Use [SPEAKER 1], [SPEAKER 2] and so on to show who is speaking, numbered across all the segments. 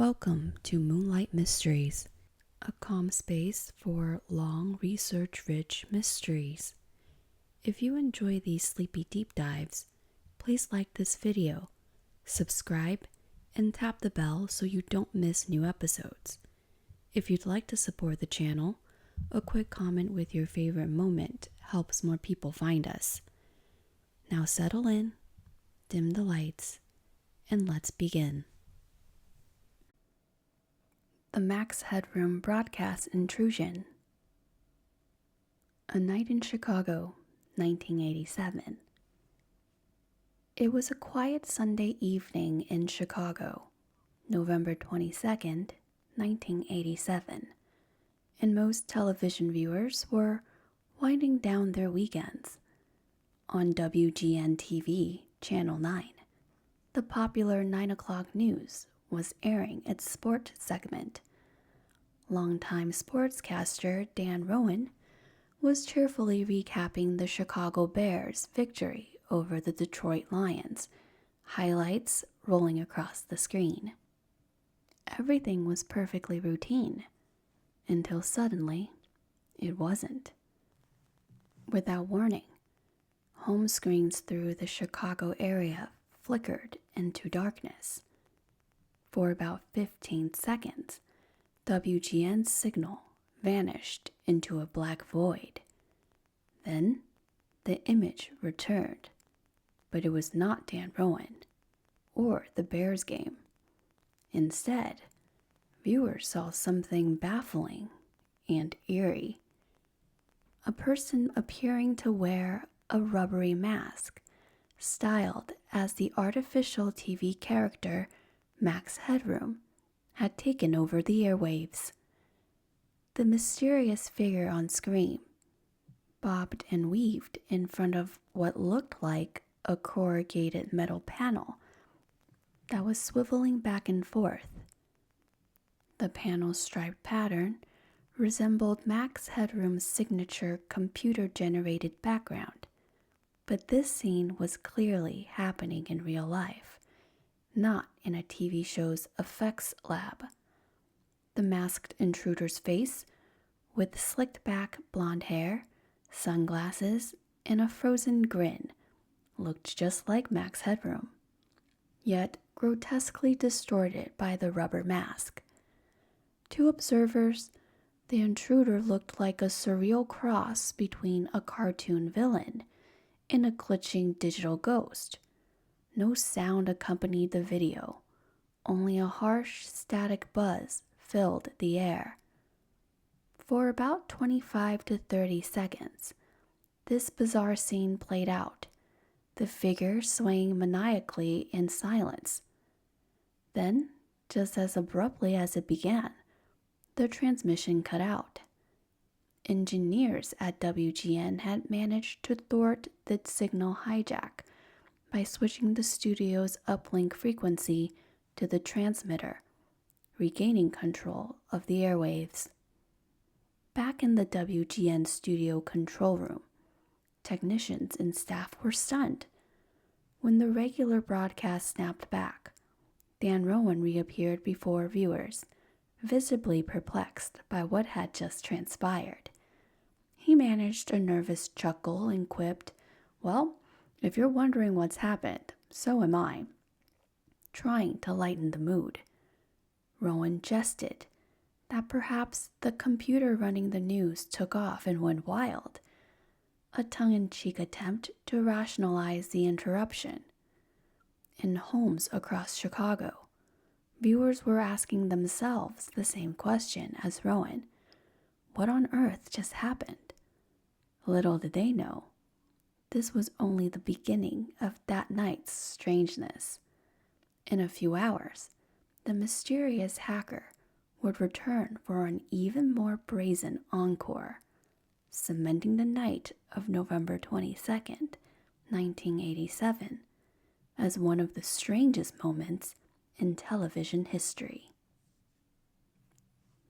[SPEAKER 1] Welcome to Moonlight Mysteries, a calm space for long, research-rich mysteries. If you enjoy these sleepy deep dives, please like this video, subscribe, and tap the bell so you don't miss new episodes. If you'd like to support the channel, a quick comment with your favorite moment helps more people find us. Now settle in, dim the lights, and let's begin. The Max Headroom broadcast Intrusion. A night in Chicago, 1987. It was a quiet Sunday evening in Chicago, November 22nd, 1987, and most television viewers were winding down their weekends. On WGN TV, Channel 9, the popular 9 o'clock news was airing its sport segment. Longtime sportscaster Dan Rowan was cheerfully recapping the Chicago Bears' victory over the Detroit Lions, highlights rolling across the screen. Everything was perfectly routine, until suddenly it wasn't. Without warning, home screens through the Chicago area flickered into darkness. For about 15 seconds, WGN's signal vanished into a black void. Then, the image returned, but it was not Dan Rowan or the Bears game. Instead, viewers saw something baffling and eerie. A person appearing to wear a rubbery mask, styled as the artificial TV character Max Headroom, had taken over the airwaves. The mysterious figure on screen bobbed and weaved in front of what looked like a corrugated metal panel that was swiveling back and forth. The panel's striped pattern resembled Max Headroom's signature computer-generated background, but this scene was clearly happening in real life, not in a TV show's effects lab. The masked intruder's face, with slicked back blonde hair, sunglasses, and a frozen grin, looked just like Max Headroom, yet grotesquely distorted by the rubber mask. To observers, the intruder looked like a surreal cross between a cartoon villain and a glitching digital ghost. No sound accompanied the video, only a harsh, static buzz filled the air. For about 25 to 30 seconds, this bizarre scene played out, the figure swaying maniacally in silence. Then, just as abruptly as it began, the transmission cut out. Engineers at WGN had managed to thwart the signal hijack by switching the studio's uplink frequency to the transmitter, regaining control of the airwaves. Back in the WGN studio control room, technicians and staff were stunned. When the regular broadcast snapped back, Dan Rowan reappeared before viewers, visibly perplexed by what had just transpired. He managed a nervous chuckle and quipped, "Well, if you're wondering what's happened, so am I," trying to lighten the mood. Rowan jested that perhaps the computer running the news took off and went wild, a tongue-in-cheek attempt to rationalize the interruption. In homes across Chicago, viewers were asking themselves the same question as Rowan. What on earth just happened? Little did they know, this was only the beginning of that night's strangeness. In a few hours, the mysterious hacker would return for an even more brazen encore, cementing the night of November 22nd, 1987, as one of the strangest moments in television history.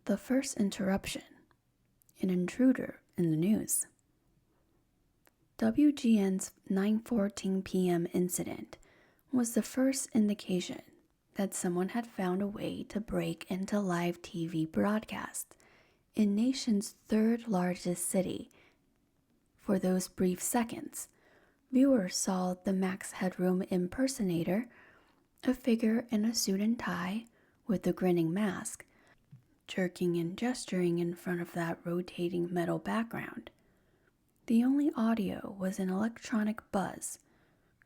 [SPEAKER 1] The first interruption, an intruder in the news. WGN's 9:14 p.m. incident was the first indication that someone had found a way to break into live TV broadcasts in nation's third largest city. For those brief seconds, viewers saw the Max Headroom impersonator, a figure in a suit and tie with a grinning mask, jerking and gesturing in front of that rotating metal background. The only audio was an electronic buzz,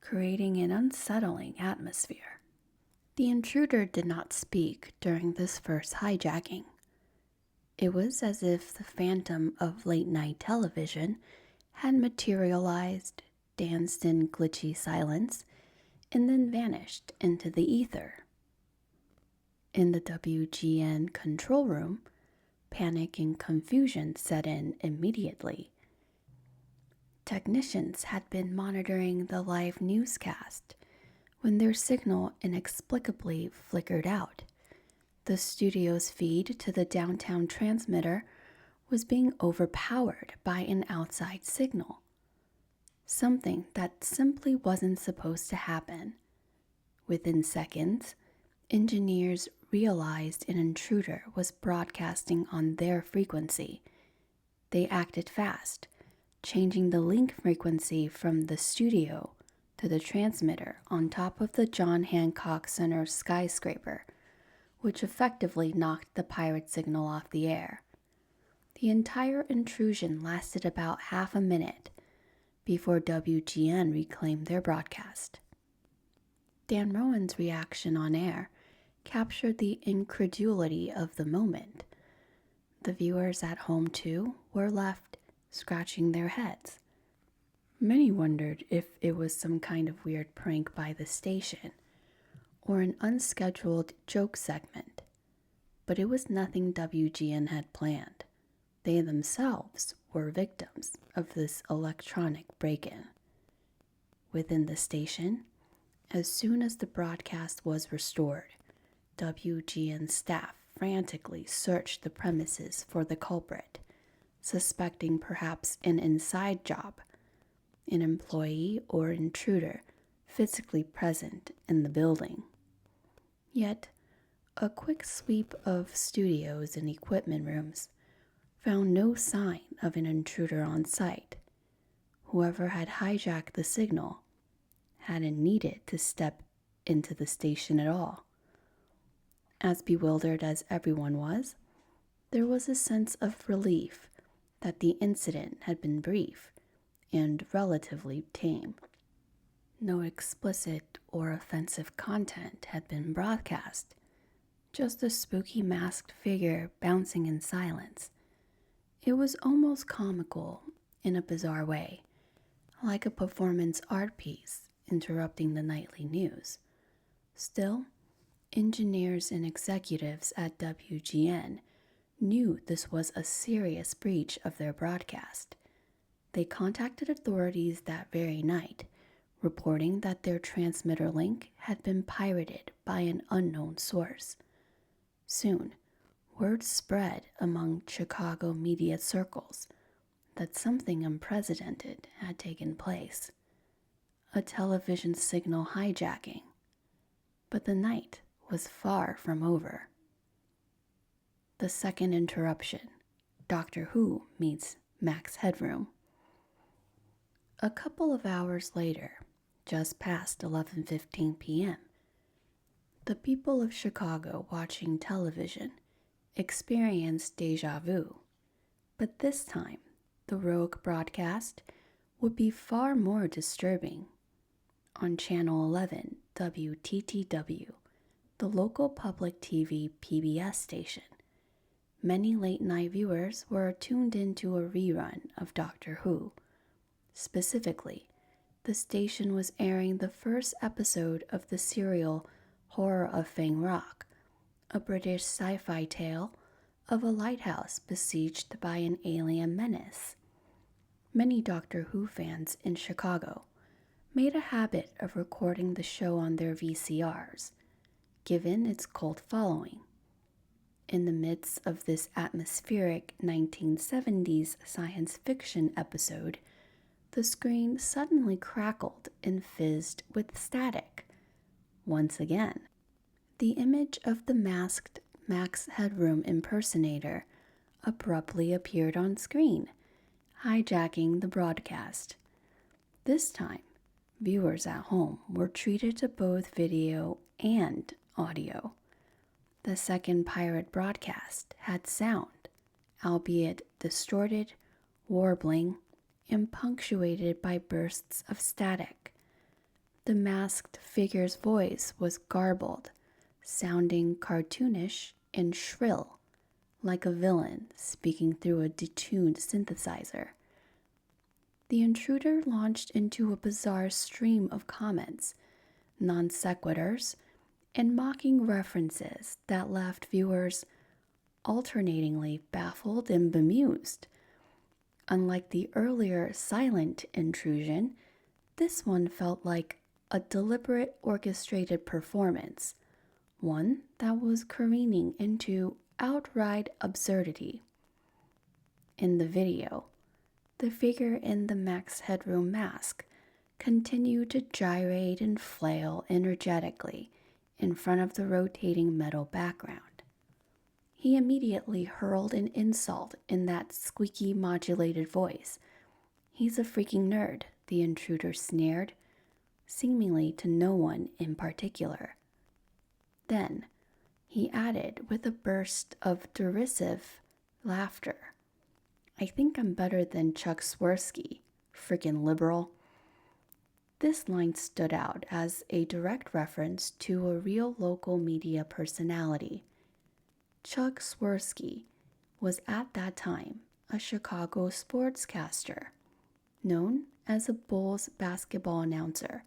[SPEAKER 1] creating an unsettling atmosphere. The intruder did not speak during this first hijacking. It was as if the phantom of late-night television had materialized, danced in glitchy silence, and then vanished into the ether. In the WGN control room, panic and confusion set in immediately. Technicians had been monitoring the live newscast when their signal inexplicably flickered out. The studio's feed to the downtown transmitter was being overpowered by an outside signal, something that simply wasn't supposed to happen. Within seconds, engineers realized an intruder was broadcasting on their frequency. They acted fast, changing the link frequency from the studio to the transmitter on top of the John Hancock Center skyscraper, which effectively knocked the pirate signal off the air. The entire intrusion lasted about half a minute before WGN reclaimed their broadcast. Dan Rowan's reaction on air captured the incredulity of the moment. The viewers at home, too, were left scratching their heads. Many wondered if it was some kind of weird prank by the station or an unscheduled joke segment, but it was nothing WGN had planned. They themselves were victims of this electronic break-in. Within the station, as soon as the broadcast was restored, WGN staff frantically searched the premises for the culprit, suspecting perhaps an inside job, an employee or intruder physically present in the building. Yet, a quick sweep of studios and equipment rooms found no sign of an intruder on site. Whoever had hijacked the signal hadn't needed to step into the station at all. As bewildered as everyone was, there was a sense of relief that the incident had been brief and relatively tame. No explicit or offensive content had been broadcast, just a spooky masked figure bouncing in silence. It was almost comical in a bizarre way, like a performance art piece interrupting the nightly news. Still, engineers and executives at WGN knew this was a serious breach of their broadcast. They contacted authorities that very night, reporting that their transmitter link had been pirated by an unknown source. Soon, word spread among Chicago media circles that something unprecedented had taken place. A television signal hijacking. But the night was far from over. The second interruption. Doctor Who meets Max Headroom. A couple of hours later, just past 11:15 p.m., the people of Chicago watching television experienced déjà vu. But this time, the rogue broadcast would be far more disturbing. On Channel 11 WTTW, the local public TV PBS station, many late-night viewers were tuned into a rerun of Doctor Who. Specifically, the station was airing the first episode of the serial Horror of Fang Rock, a British sci-fi tale of a lighthouse besieged by an alien menace. Many Doctor Who fans in Chicago made a habit of recording the show on their VCRs, given its cult following. In the midst of this atmospheric 1970s science fiction episode, the screen suddenly crackled and fizzed with static. Once again, The image of the masked Max Headroom impersonator abruptly appeared on screen, hijacking the broadcast. This time, viewers at home were treated to both video and audio. The second pirate broadcast had sound, albeit distorted, warbling, and punctuated by bursts of static. The masked figure's voice was garbled, sounding cartoonish and shrill, like a villain speaking through a detuned synthesizer. The intruder launched into a bizarre stream of comments, non sequiturs, and mocking references that left viewers alternatingly baffled and bemused. Unlike the earlier silent intrusion, this one felt like a deliberate orchestrated performance, one that was careening into outright absurdity. In the video, the figure in the Max Headroom mask continued to gyrate and flail energetically in front of the rotating metal background. He immediately hurled an insult in that squeaky modulated voice. "He's a freaking nerd," the intruder sneered, seemingly to no one in particular. Then, he added with a burst of derisive laughter, "I think I'm better than Chuck Swirsky, frickin' liberal." This line stood out as a direct reference to a real local media personality. Chuck Swirsky was at that time a Chicago sportscaster, known as a Bulls basketball announcer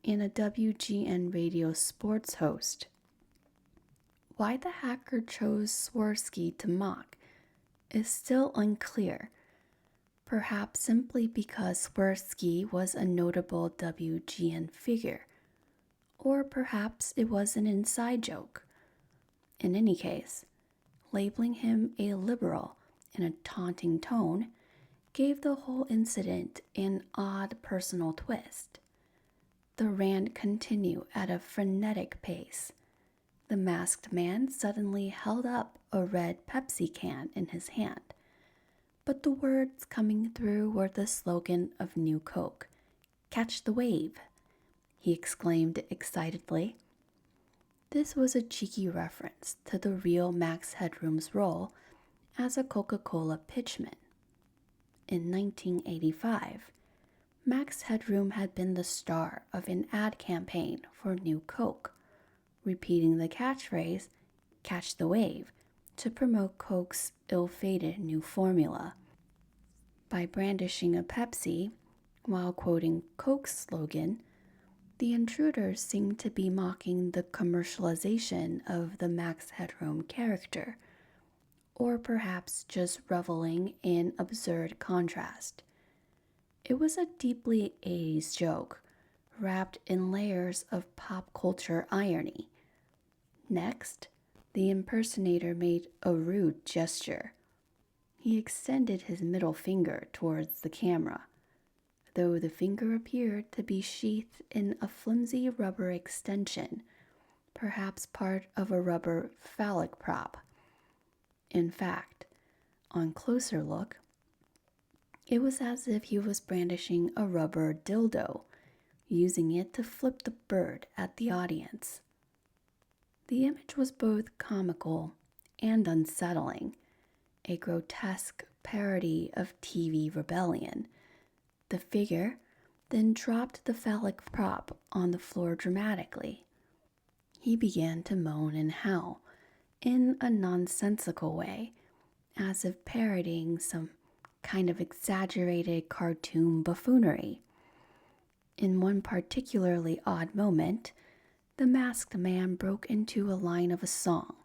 [SPEAKER 1] and a WGN radio sports host. Why the hacker chose Swirsky to mock is still unclear, perhaps simply because Swirsky was a notable WGN figure, or perhaps it was an inside joke. In any case, labeling him a liberal in a taunting tone gave the whole incident an odd personal twist. The rant continued at a frenetic pace. The masked man suddenly held up a red Pepsi can in his hand, but the words coming through were the slogan of New Coke. "Catch the wave," he exclaimed excitedly. This was a cheeky reference to the real Max Headroom's role as a Coca-Cola pitchman. In 1985, Max Headroom had been the star of an ad campaign for New Coke, repeating the catchphrase, "Catch the wave," to promote Coke's ill-fated new formula. By brandishing a Pepsi while quoting Coke's slogan, the intruders seemed to be mocking the commercialization of the Max Headroom character, or perhaps just reveling in absurd contrast. It was a deeply 80s joke, wrapped in layers of pop culture irony. Next, the impersonator made a rude gesture. He extended his middle finger towards the camera, though the finger appeared to be sheathed in a flimsy rubber extension, perhaps part of a rubber phallic prop. In fact, on closer look, it was as if he was brandishing a rubber dildo, using it to flip the bird at the audience. The image was both comical and unsettling, a grotesque parody of TV rebellion. The figure then dropped the phallic prop on the floor dramatically. He began to moan and howl in a nonsensical way, as if parodying some kind of exaggerated cartoon buffoonery. In one particularly odd moment, the masked man broke into a line of a song.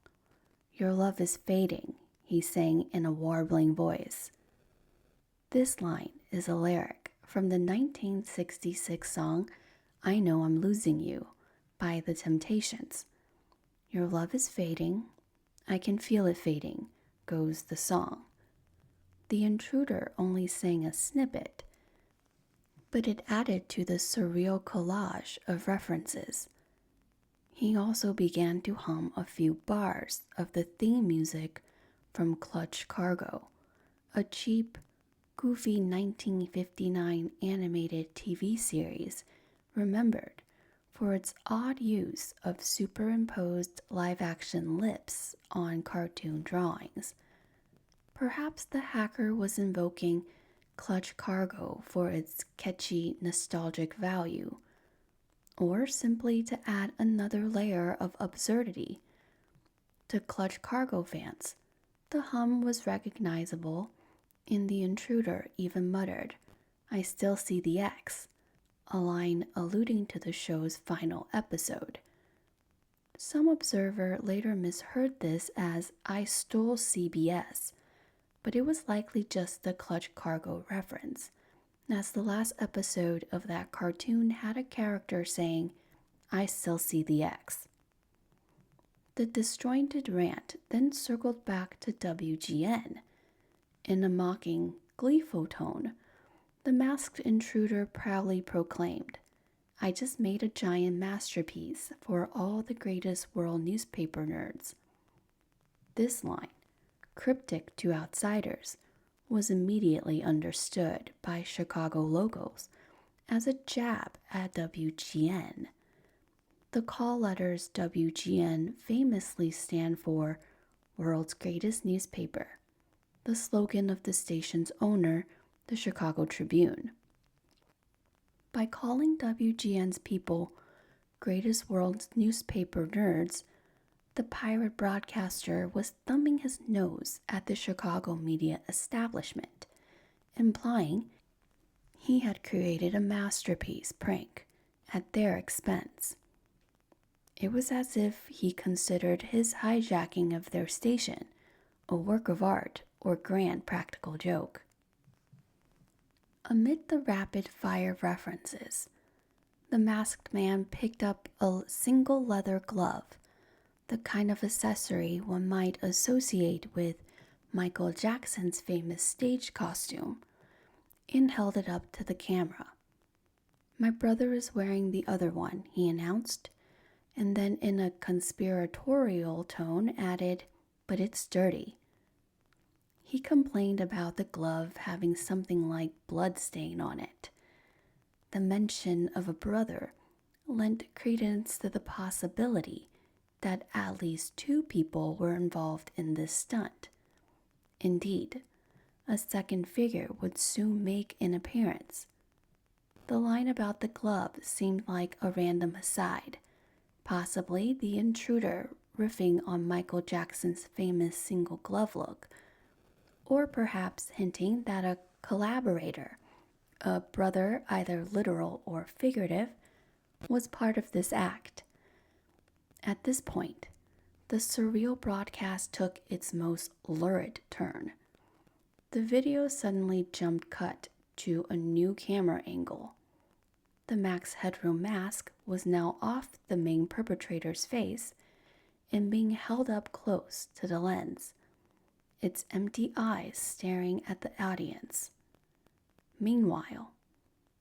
[SPEAKER 1] "Your love is fading," he sang in a warbling voice. This line is a lyric from the 1966 song "I Know I'm Losing You" by The Temptations. "Your love is fading, I can feel it fading," goes the song. The intruder only sang a snippet, but it added to the surreal collage of references. He also began to hum a few bars of the theme music from Clutch Cargo, a cheap, goofy 1959 animated TV series remembered for its odd use of superimposed live-action lips on cartoon drawings. Perhaps the hacker was invoking Clutch Cargo for its catchy, nostalgic value, or simply to add another layer of absurdity. To Clutch Cargo fans, the hum was recognizable, and the intruder even muttered, "I still see the X," a line alluding to the show's final episode. Some observer later misheard this as "I stole CBS," but it was likely just the Clutch Cargo reference, as the last episode of that cartoon had a character saying, "I still see the X." The disjointed rant then circled back to WGN. In a mocking, gleeful tone, the masked intruder proudly proclaimed, "I just made a giant masterpiece for all the greatest world newspaper nerds." This line, cryptic to outsiders, was immediately understood by Chicago locals as a jab at WGN. The call letters WGN famously stand for World's Greatest Newspaper, the slogan of the station's owner, the Chicago Tribune. By calling WGN's people greatest world's newspaper nerds, the pirate broadcaster was thumbing his nose at the Chicago media establishment, implying he had created a masterpiece prank at their expense. It was as if he considered his hijacking of their station a work of art or grand practical joke. Amid the rapid-fire references, the masked man picked up a single leather glove, the kind of accessory one might associate with Michael Jackson's famous stage costume, and held it up to the camera. "My brother is wearing the other one," he announced, and then in a conspiratorial tone added, "But it's dirty." He complained about the glove having something like blood stain on it. The mention of a brother lent credence to the possibility that at least two people were involved in this stunt. Indeed, a second figure would soon make an appearance. The line about the glove seemed like a random aside, possibly the intruder riffing on Michael Jackson's famous single glove look, or perhaps hinting that a collaborator, a brother either literal or figurative, was part of this act. At this point, the surreal broadcast took its most lurid turn. The video suddenly jumped cut to a new camera angle. The Max Headroom mask was now off the main perpetrator's face and being held up close to the lens, its empty eyes staring at the audience. Meanwhile,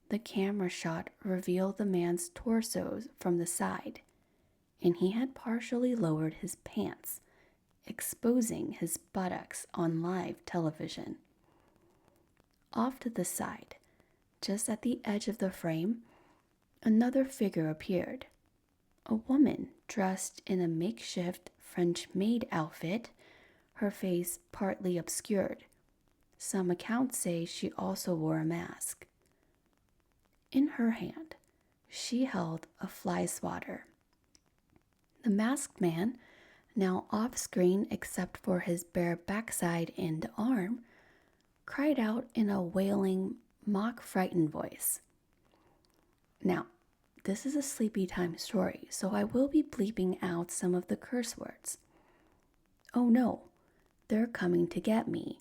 [SPEAKER 1] the camera shot revealed the man's torso from the side, and he had partially lowered his pants, exposing his buttocks on live television. Off to the side, just at the edge of the frame, another figure appeared. A woman dressed in a makeshift French maid outfit, her face partly obscured. Some accounts say she also wore a mask. In her hand, she held a fly swatter. The masked man, now off-screen except for his bare backside and arm, cried out in a wailing, mock-frightened voice. Now, this is a sleepy time story, so I will be bleeping out some of the curse words. "Oh no, they're coming to get me.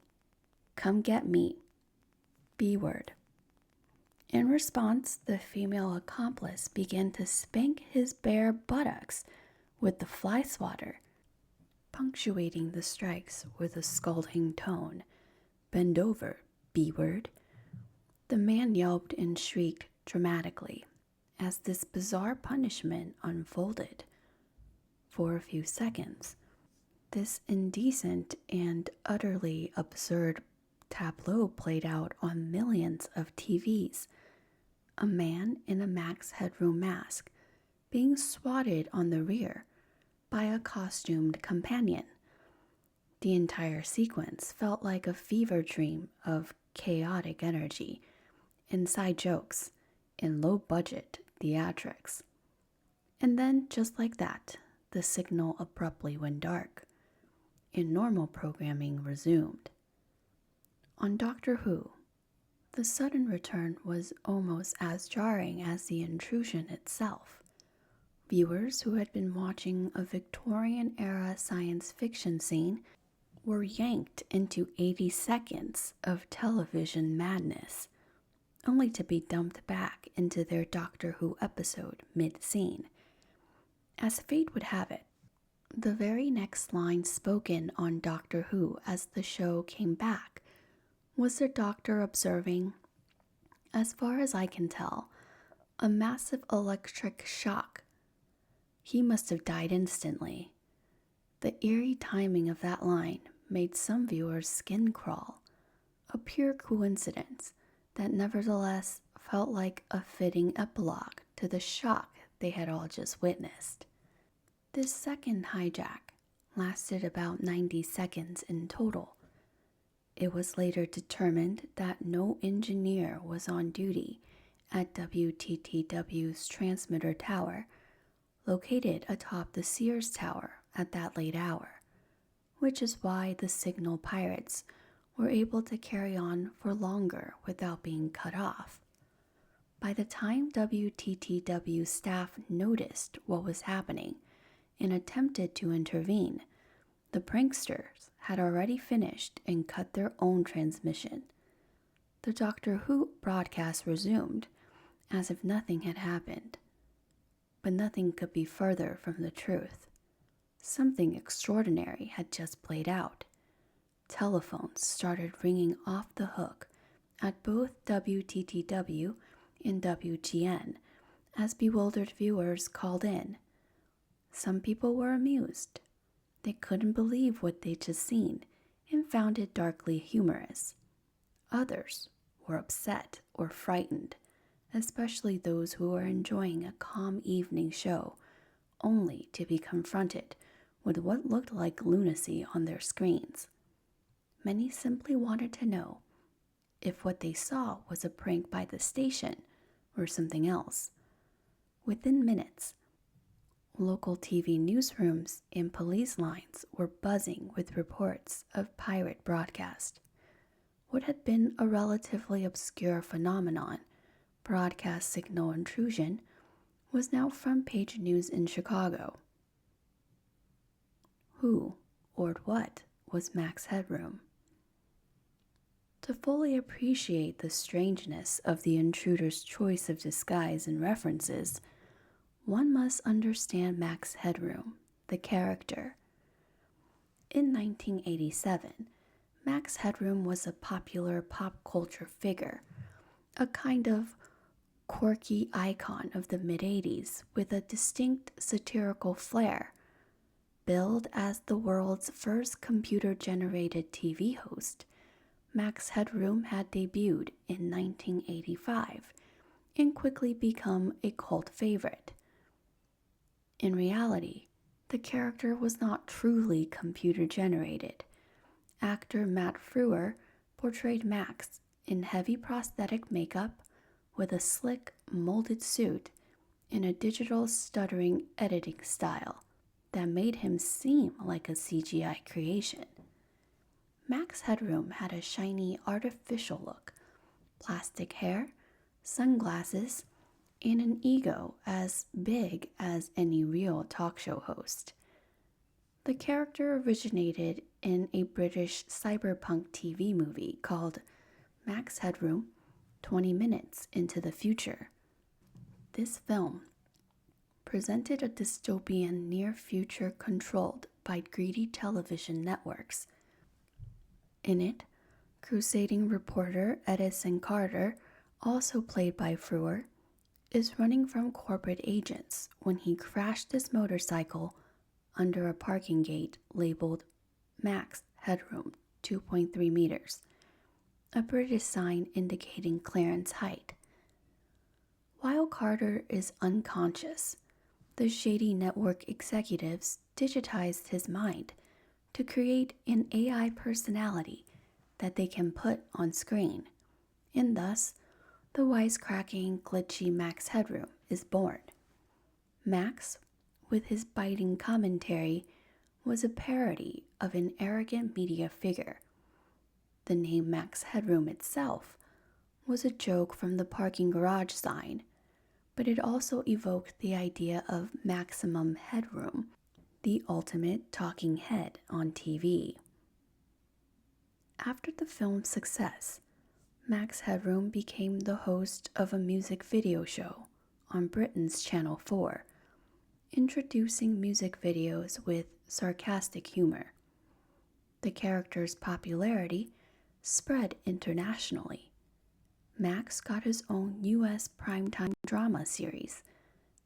[SPEAKER 1] Come get me. B-word." In response, the female accomplice began to spank his bare buttocks with the fly swatter, punctuating the strikes with a scolding tone. "Bend over, B-word." The man yelped and shrieked dramatically as this bizarre punishment unfolded. for a few seconds. This indecent and utterly absurd tableau played out on millions of TVs. A man in a Max Headroom mask being swatted on the rear by a costumed companion. The entire sequence felt like a fever dream of chaotic energy, inside jokes, and low-budget theatrics. And then, just like that, the signal abruptly went dark, and normal programming resumed. On Doctor Who, the sudden return was almost as jarring as the intrusion itself. Viewers who had been watching a Victorian-era science fiction scene were yanked into 80 seconds of television madness, only to be dumped back into their Doctor Who episode mid-scene. As fate would have it, the very next line spoken on Doctor Who as the show came back was the Doctor observing, "As far as I can tell, a massive electric shock. He must have died instantly." The eerie timing of that line made some viewers' skin crawl, a pure coincidence that nevertheless felt like a fitting epilogue to the shock they had all just witnessed. This second hijack lasted about 90 seconds in total. It was later determined that no engineer was on duty at WTTW's transmitter tower, located atop the Sears Tower at that late hour, which is why the signal pirates were able to carry on for longer without being cut off. By the time WTTW staff noticed what was happening and attempted to intervene, the pranksters had already finished and cut their own transmission. The Doctor Who broadcast resumed as if nothing had happened. But nothing could be further from the truth. Something extraordinary had just played out. Telephones started ringing off the hook at both WTTW and WGN as bewildered viewers called in. Some people were amused. They couldn't believe what they'd just seen and found it darkly humorous. Others were upset or frightened, especially those who were enjoying a calm evening show, only to be confronted with what looked like lunacy on their screens. Many simply wanted to know if what they saw was a prank by the station or something else. Within minutes, local TV newsrooms and police lines were buzzing with reports of pirate broadcast. What had been a relatively obscure phenomenon, broadcast signal intrusion, was now front-page news in Chicago. Who or what was Max Headroom? To fully appreciate the strangeness of the intruder's choice of disguise and references, one must understand Max Headroom, the character. In 1987, Max Headroom was a popular pop culture figure, a kind of quirky icon of the mid-80s with a distinct satirical flair. Billed as the world's first computer-generated TV host, Max Headroom had debuted in 1985 and quickly become a cult favorite. In reality, the character was not truly computer-generated. Actor Matt Frewer portrayed Max in heavy prosthetic makeup with a slick, molded suit in a digital stuttering editing style that made him seem like a CGI creation. Max Headroom had a shiny, artificial look, plastic hair, sunglasses, and an ego as big as any real talk show host. The character originated in a British cyberpunk TV movie called Max Headroom, 20 Minutes into the Future. This film presented a dystopian near future controlled by greedy television networks. In it, crusading reporter Edison Carter, also played by Frewer, is running from corporate agents when he crashed his motorcycle under a parking gate labeled Max Headroom 2.3 meters, a British sign indicating clearance height. While Carter is unconscious, the shady network executives digitized his mind to create an AI personality that they can put on screen, and thus the wisecracking, glitchy Max Headroom is born. Max, with his biting commentary, was a parody of an arrogant media figure. The name Max Headroom itself was a joke from the parking garage sign, but it also evoked the idea of maximum headroom, the ultimate talking head on TV. After the film's success, Max Headroom became the host of a music video show on Britain's Channel 4, introducing music videos with sarcastic humor. The character's popularity spread internationally. Max got his own U.S. primetime drama series,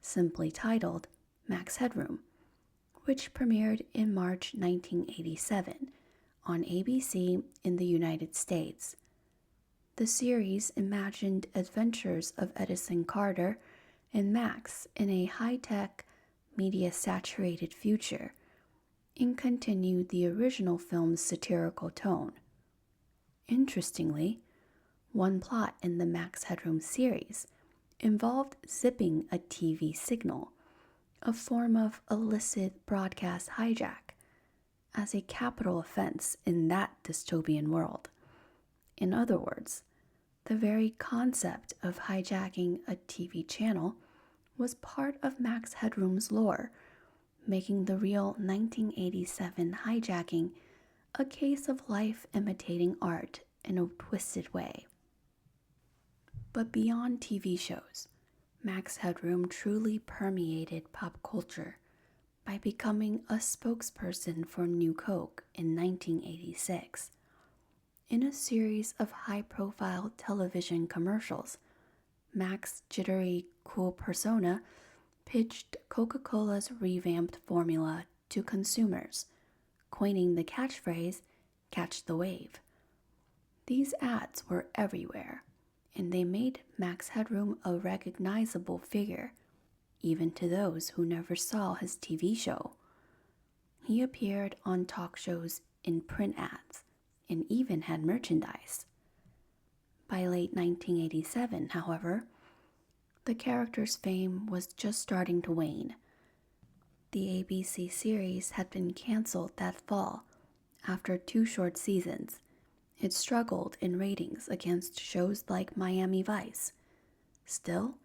[SPEAKER 1] simply titled Max Headroom, which premiered in March 1987 on ABC in the United States. The series imagined adventures of Edison Carter and Max in a high-tech, media-saturated future, and continued the original film's satirical tone. Interestingly, one plot in the Max Headroom series involved zipping a TV signal, a form of illicit broadcast hijack, as a capital offense in that dystopian world. In other words, the very concept of hijacking a TV channel was part of Max Headroom's lore, making the real 1987 hijacking a case of life imitating art in a twisted way. But beyond TV shows, Max Headroom truly permeated pop culture by becoming a spokesperson for New Coke in 1986. In a series of high-profile television commercials, Mac's jittery, cool persona pitched Coca-Cola's revamped formula to consumers, coining the catchphrase, "Catch the wave." These ads were everywhere, and they made Max Headroom a recognizable figure, even to those who never saw his TV show. He appeared on talk shows, in print ads, and even had merchandise. By late 1987, however, the character's fame was just starting to wane. The ABC series had been canceled that fall after 2 short seasons. It struggled in ratings against shows like Miami Vice. Still,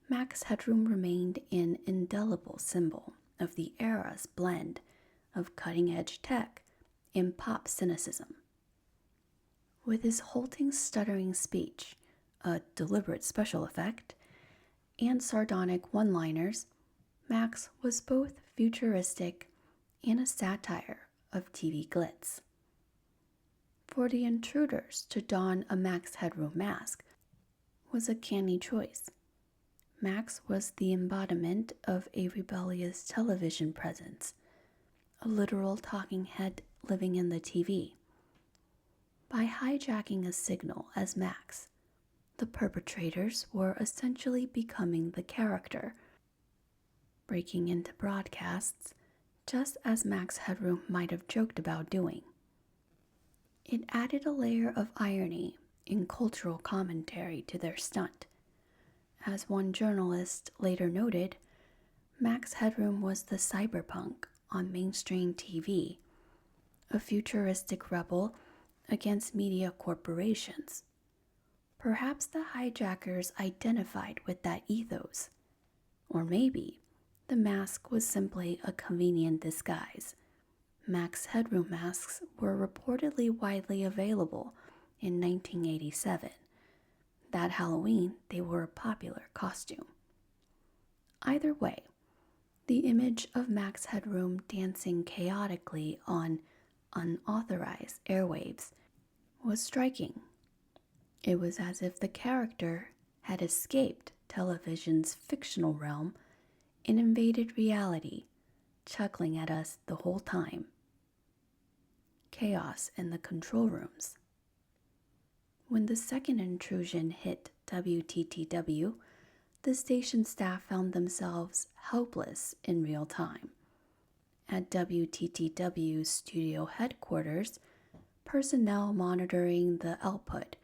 [SPEAKER 1] Max Headroom remained an indelible symbol of the era's blend of cutting-edge tech and pop cynicism. With his halting, stuttering speech, a deliberate special effect, and sardonic one-liners, Max was both futuristic and a satire of TV glitz. For the intruders to don a Max Headroom mask was a canny choice. Max was the embodiment of a rebellious television presence, a literal talking head living in the TV. By hijacking a signal as Max, the perpetrators were essentially becoming the character, breaking into broadcasts just as Max Headroom might have joked about doing. It added a layer of irony and cultural commentary to their stunt. As one journalist later noted, Max Headroom was the cyberpunk on mainstream TV, a futuristic rebel against media corporations. Perhaps the hijackers identified with that ethos, or maybe the mask was simply a convenient disguise. Max Headroom masks were reportedly widely available in 1987. That Halloween, they were a popular costume. Either way, the image of Max Headroom dancing chaotically on unauthorized airwaves was striking. It was as if the character had escaped television's fictional realm and invaded reality, chuckling at us the whole time. Chaos in the control rooms. When the second intrusion hit WTTW, the station staff found themselves helpless in real time. At WTTW's studio headquarters, personnel monitoring the output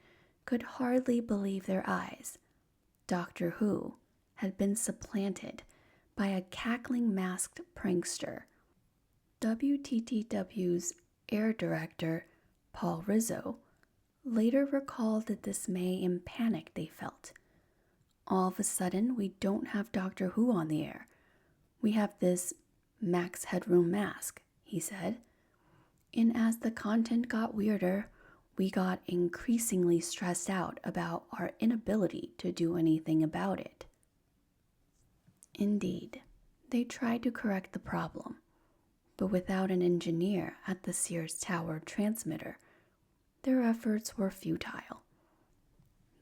[SPEAKER 1] could hardly believe their eyes. Doctor Who had been supplanted by a cackling masked prankster. WTTW's air director, Paul Rizzo, later recalled the dismay and panic they felt. All of a sudden, we don't have Doctor Who on the air. We have this Max Headroom mask, he said. And as the content got weirder, we got increasingly stressed out about our inability to do anything about it. Indeed, they tried to correct the problem, but without an engineer at the Sears Tower transmitter, their efforts were futile.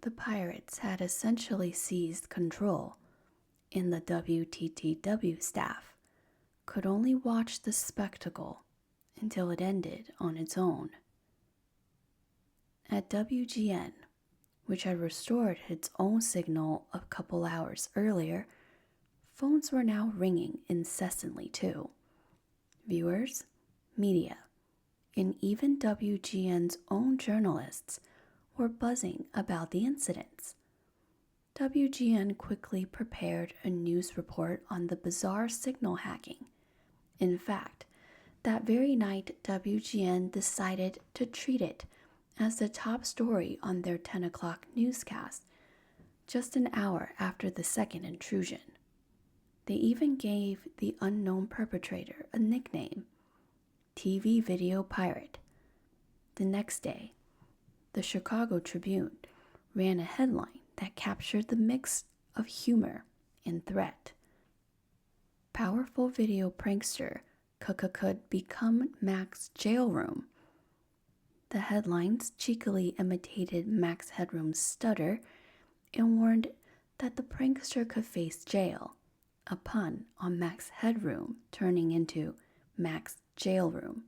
[SPEAKER 1] The pirates had essentially seized control, and the WTTW staff could only watch the spectacle until it ended on its own. At WGN, which had restored its own signal a couple hours earlier, phones were now ringing incessantly too. Viewers, media, and even WGN's own journalists were buzzing about the incidents. WGN quickly prepared a news report on the bizarre signal hacking. In fact, that very night, WGN decided to treat it as the top story on their 10 o'clock newscast, just an hour after the second intrusion. They even gave the unknown perpetrator a nickname, TV Video Pirate. The next day, the Chicago Tribune ran a headline that captured the mix of humor and threat. Powerful video prankster could become Max Jailroom. The headlines cheekily imitated Max Headroom's stutter and warned that the prankster could face jail, a pun on Max Headroom turning into Max Jailroom.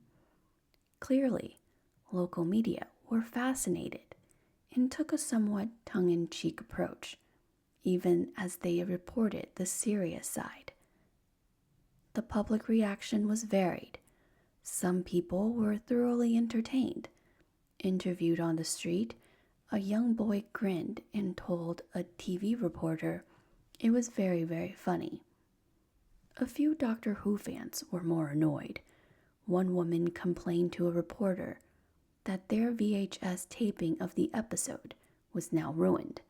[SPEAKER 1] Clearly, local media were fascinated and took a somewhat tongue-in-cheek approach, even as they reported the serious side. The public reaction was varied. Some people were thoroughly entertained. Interviewed on the street, a young boy grinned and told a TV reporter it was very, very funny. A few Doctor Who fans were more annoyed. One woman complained to a reporter that their VHS taping of the episode was now ruined.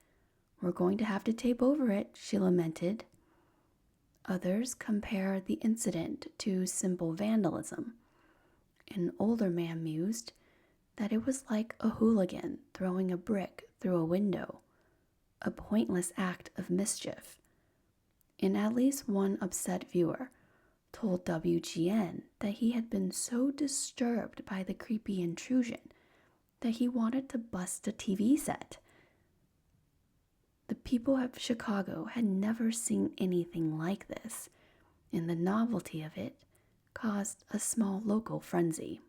[SPEAKER 1] "We're going to have to tape over it," she lamented. Others compare the incident to simple vandalism. An older man mused that it was like a hooligan throwing a brick through a window, a pointless act of mischief. And at least one upset viewer told WGN that he had been so disturbed by the creepy intrusion that he wanted to bust a TV set. The people of Chicago had never seen anything like this, and the novelty of it caused a small local frenzy.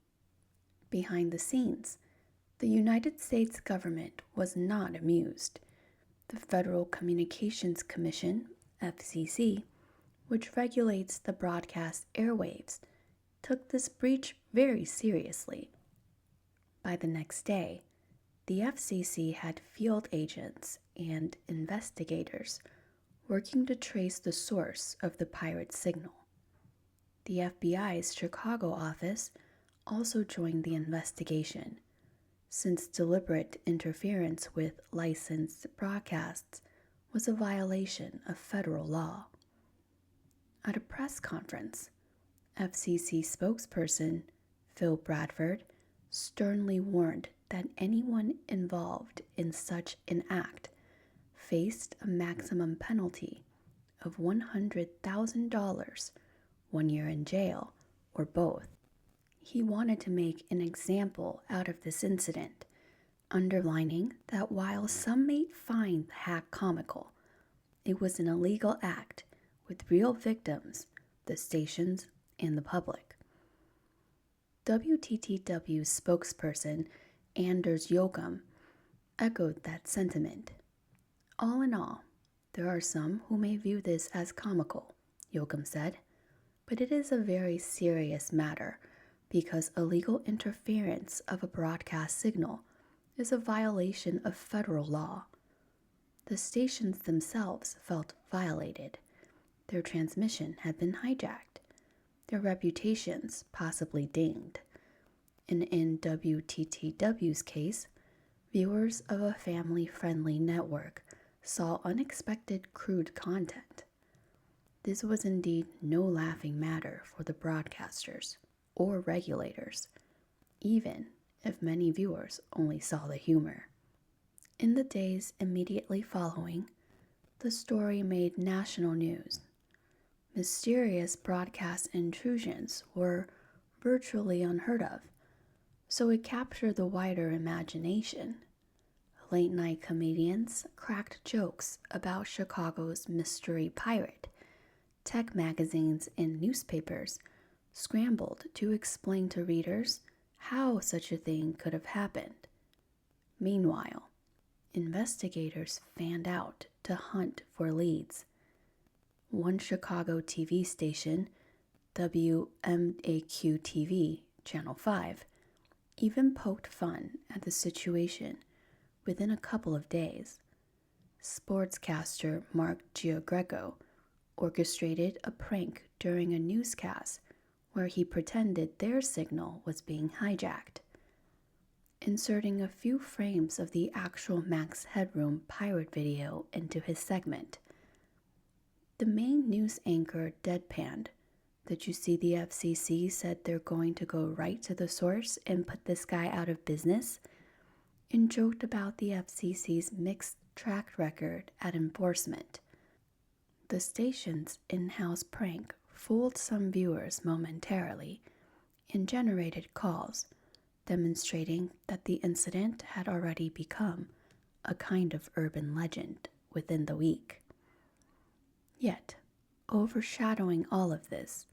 [SPEAKER 1] Behind the scenes, the United States government was not amused. The Federal Communications Commission, FCC, which regulates the broadcast airwaves, took this breach very seriously. By the next day, the FCC had field agents and investigators working to trace the source of the pirate signal. The FBI's Chicago office also joined the investigation, since deliberate interference with licensed broadcasts was a violation of federal law. At a press conference, FCC spokesperson Phil Bradford sternly warned that anyone involved in such an act faced a maximum penalty of $100,000, 1 year in jail, or both. He wanted to make an example out of this incident, underlining that while some may find the hack comical, it was an illegal act with real victims, the station's and the public. WTTW spokesperson Anders Jochum echoed that sentiment. All in all, there are some who may view this as comical, Jochum said, but it is a very serious matter because illegal interference of a broadcast signal is a violation of federal law. The stations themselves felt violated. Their transmission had been hijacked, their reputations possibly dinged. And in WTTW's case, viewers of a family-friendly network saw unexpected crude content. This was indeed no laughing matter for the broadcasters or regulators, even if many viewers only saw the humor. In the days immediately following, the story made national news. Mysterious broadcast intrusions were virtually unheard of, so it captured the wider imagination. Late-night comedians cracked jokes about Chicago's mystery pirate. Tech magazines and newspapers scrambled to explain to readers how such a thing could have happened. Meanwhile, investigators fanned out to hunt for leads. One Chicago TV station, WMAQ-TV, Channel 5, even poked fun at the situation within a couple of days. Sportscaster Mark Giogreco orchestrated a prank during a newscast where he pretended their signal was being hijacked, inserting a few frames of the actual Max Headroom pirate video into his segment. The main news anchor deadpanned, "Did you see the FCC said they're going to go right to the source and put this guy out of business?" and joked about the FCC's mixed track record at enforcement. The station's in-house prank fooled some viewers momentarily and generated calls demonstrating that the incident had already become a kind of urban legend within the week. Yet, overshadowing all of this,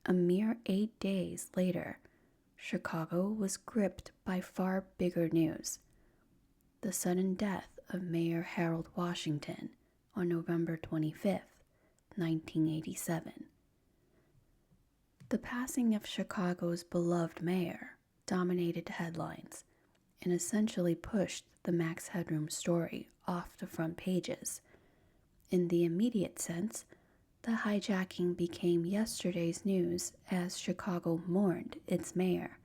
[SPEAKER 1] a mere 8 days later, Chicago was gripped by far bigger news: the sudden death of Mayor Harold Washington on November 25th, 1987. The passing of Chicago's beloved mayor dominated headlines and essentially pushed the Max Headroom story off the front pages. In the immediate sense, the hijacking became yesterday's news as Chicago mourned its mayor.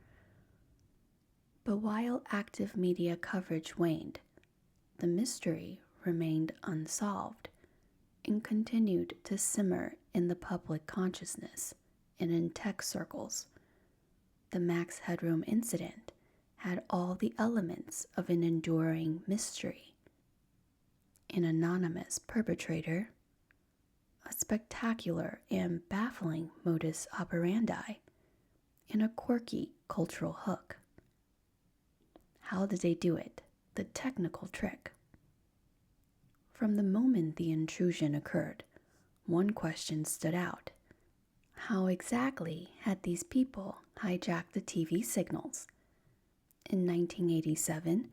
[SPEAKER 1] But while active media coverage waned, the mystery remained unsolved and continued to simmer in the public consciousness and in tech circles. The Max Headroom incident had all the elements of an enduring mystery: an anonymous perpetrator, a spectacular and baffling modus operandi, and a quirky cultural hook. How did they do it? The technical trick. From the moment the intrusion occurred, one question stood out: how exactly had these people hijacked the TV signals? In 1987,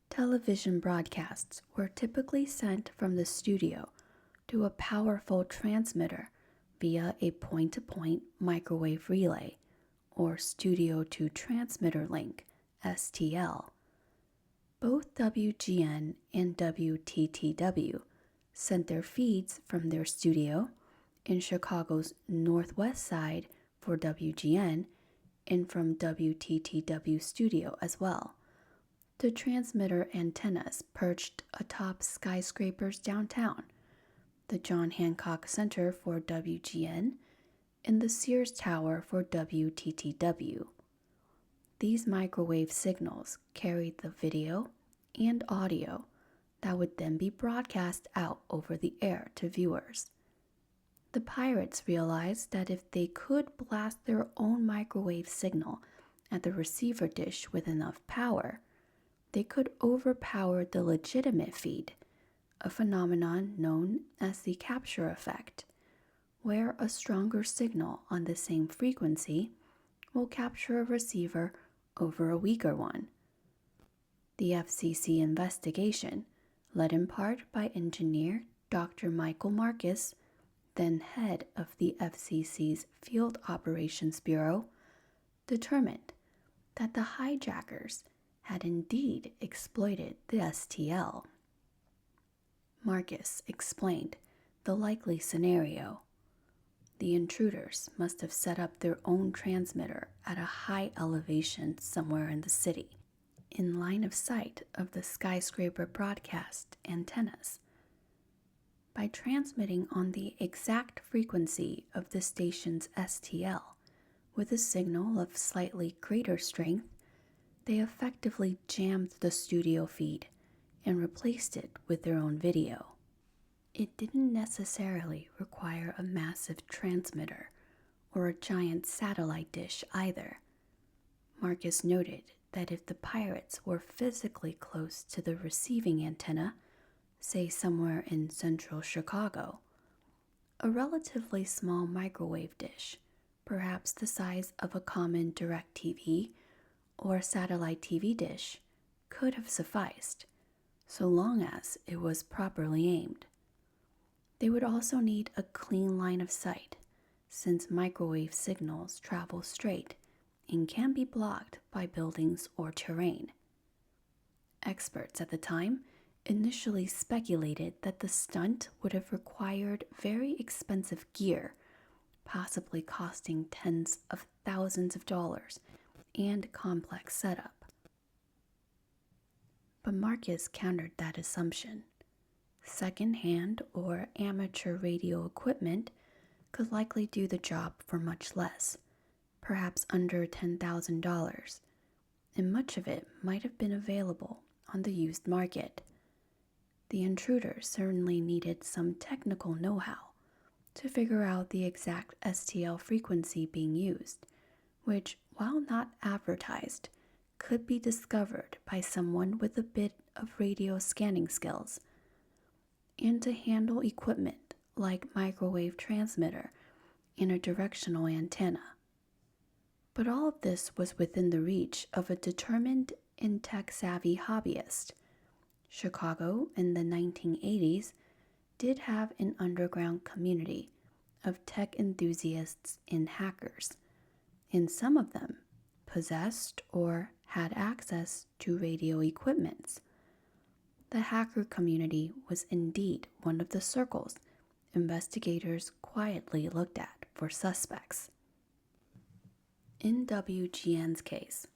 [SPEAKER 1] television broadcasts were typically sent from the studio to a powerful transmitter via a point-to-point microwave relay, or studio-to-transmitter link, STL. Both WGN and WTTW sent their feeds from their studio in Chicago's northwest side for WGN and from WTTW studio as well. The transmitter antennas perched atop skyscrapers downtown, the John Hancock Center for WGN, and the Sears Tower for WTTW. These microwave signals carried the video and audio that would then be broadcast out over the air to viewers. The pirates realized that if they could blast their own microwave signal at the receiver dish with enough power, they could overpower the legitimate feed, a phenomenon known as the capture effect, where a stronger signal on the same frequency will capture a receiver over a weaker one. The FCC investigation, led in part by engineer Dr. Michael Marcus, then head of the FCC's Field Operations Bureau, determined that the hijackers had indeed exploited the STL. Marcus explained the likely scenario. The intruders must have set up their own transmitter at a high elevation somewhere in the city, in line of sight of the skyscraper broadcast antennas. By transmitting on the exact frequency of the station's STL with a signal of slightly greater strength, they effectively jammed the studio feed and replaced it with their own video. It didn't necessarily require a massive transmitter or a giant satellite dish either. Marcus noted that if the pirates were physically close to the receiving antenna, say somewhere in central Chicago, a relatively small microwave dish, perhaps the size of a common DirecTV or satellite TV dish, could have sufficed, so long as it was properly aimed. They would also need a clean line of sight, since microwave signals travel straight and can be blocked by buildings or terrain. Experts at the time initially speculated that the stunt would have required very expensive gear, possibly costing tens of thousands of dollars, and complex setup. But Marcus countered that assumption. Second-hand or amateur radio equipment could likely do the job for much less, perhaps under $10,000, and much of it might have been available on the used market. The intruders certainly needed some technical know-how to figure out the exact STL frequency being used, which, while not advertised, could be discovered by someone with a bit of radio scanning skills, and to handle equipment like microwave transmitter and a directional antenna. But all of this was within the reach of a determined and tech-savvy hobbyist. Chicago in the 1980s did have an underground community of tech enthusiasts and hackers, and some of them possessed or had access to radio equipments. The hacker community was indeed one of the circles investigators quietly looked at for suspects. In WGN's case,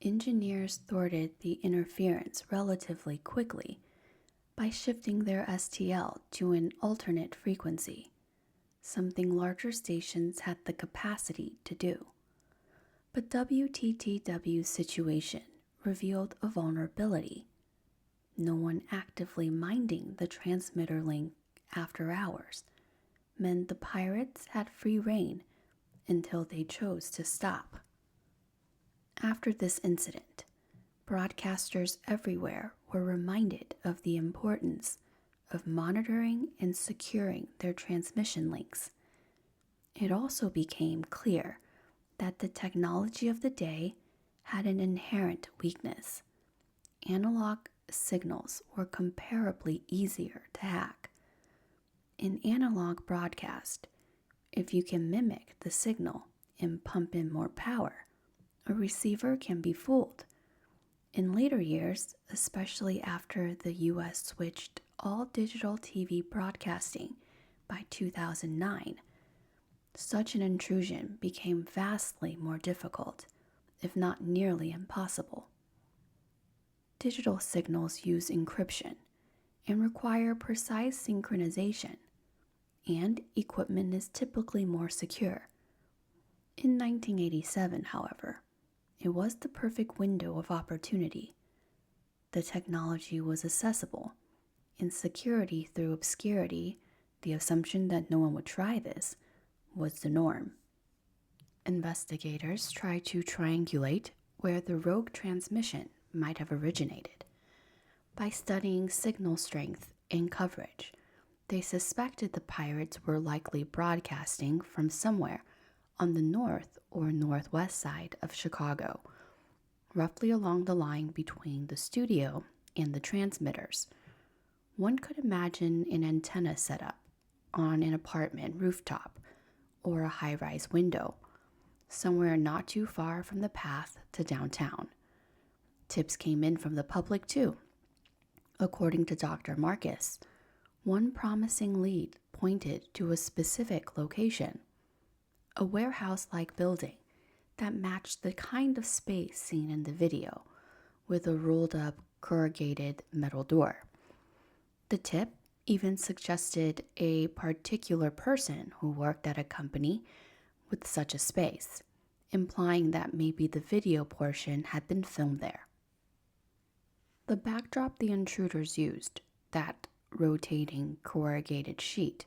[SPEAKER 1] engineers thwarted the interference relatively quickly by shifting their STL to an alternate frequency, something larger stations had the capacity to do. But WTTW's situation revealed a vulnerability. No one actively minding the transmitter link after hours meant the pirates had free rein until they chose to stop. After this incident, broadcasters everywhere were reminded of the importance of monitoring and securing their transmission links. It also became clear that the technology of the day had an inherent weakness. Analog signals were comparably easier to hack. In analog broadcast, if you can mimic the signal and pump in more power, a receiver can be fooled. In later years, especially after the US switched all digital TV broadcasting by 2009, such an intrusion became vastly more difficult, if not nearly impossible. Digital signals use encryption and require precise synchronization, and equipment is typically more secure. In 1987, however, it was the perfect window of opportunity. The technology was accessible, and security through obscurity, the assumption that no one would try this, was the norm. Investigators tried to triangulate where the rogue transmission might have originated by studying signal strength and coverage, They suspected the pirates were likely broadcasting from somewhere on the north or northwest side of Chicago, roughly along the line between the studio and the transmitters. One could imagine an antenna setup on an apartment rooftop or a high-rise window, somewhere not too far from the path to downtown. Tips came in from the public too. According to Dr. Marcus, one promising lead pointed to a specific location, a warehouse-like building that matched the kind of space seen in the video, with a rolled-up corrugated metal door. The tip even suggested a particular person who worked at a company with such a space, implying that maybe the video portion had been filmed there. The backdrop the intruders used, that rotating corrugated sheet,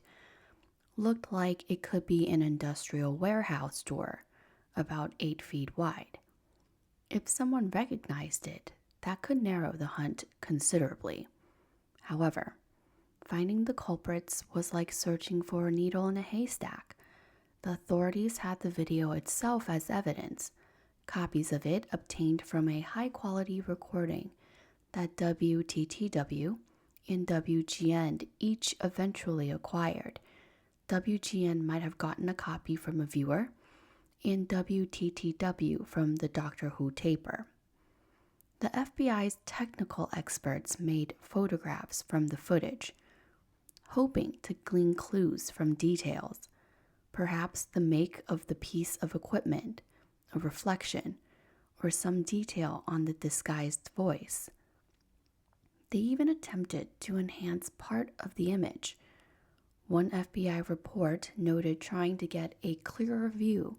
[SPEAKER 1] looked like it could be an industrial warehouse door about 8 feet wide. If someone recognized it, that could narrow the hunt considerably. However, finding the culprits was like searching for a needle in a haystack. The authorities had the video itself as evidence, copies of it obtained from a high-quality recording that WTTW and WGN each eventually acquired. WGN might have gotten a copy from a viewer, and WTTW from the Doctor Who taper. The FBI's technical experts made photographs from the footage, hoping to glean clues from details, perhaps the make of the piece of equipment, a reflection, or some detail on the disguised voice. They even attempted to enhance part of the image. One FBI report noted trying to get a clearer view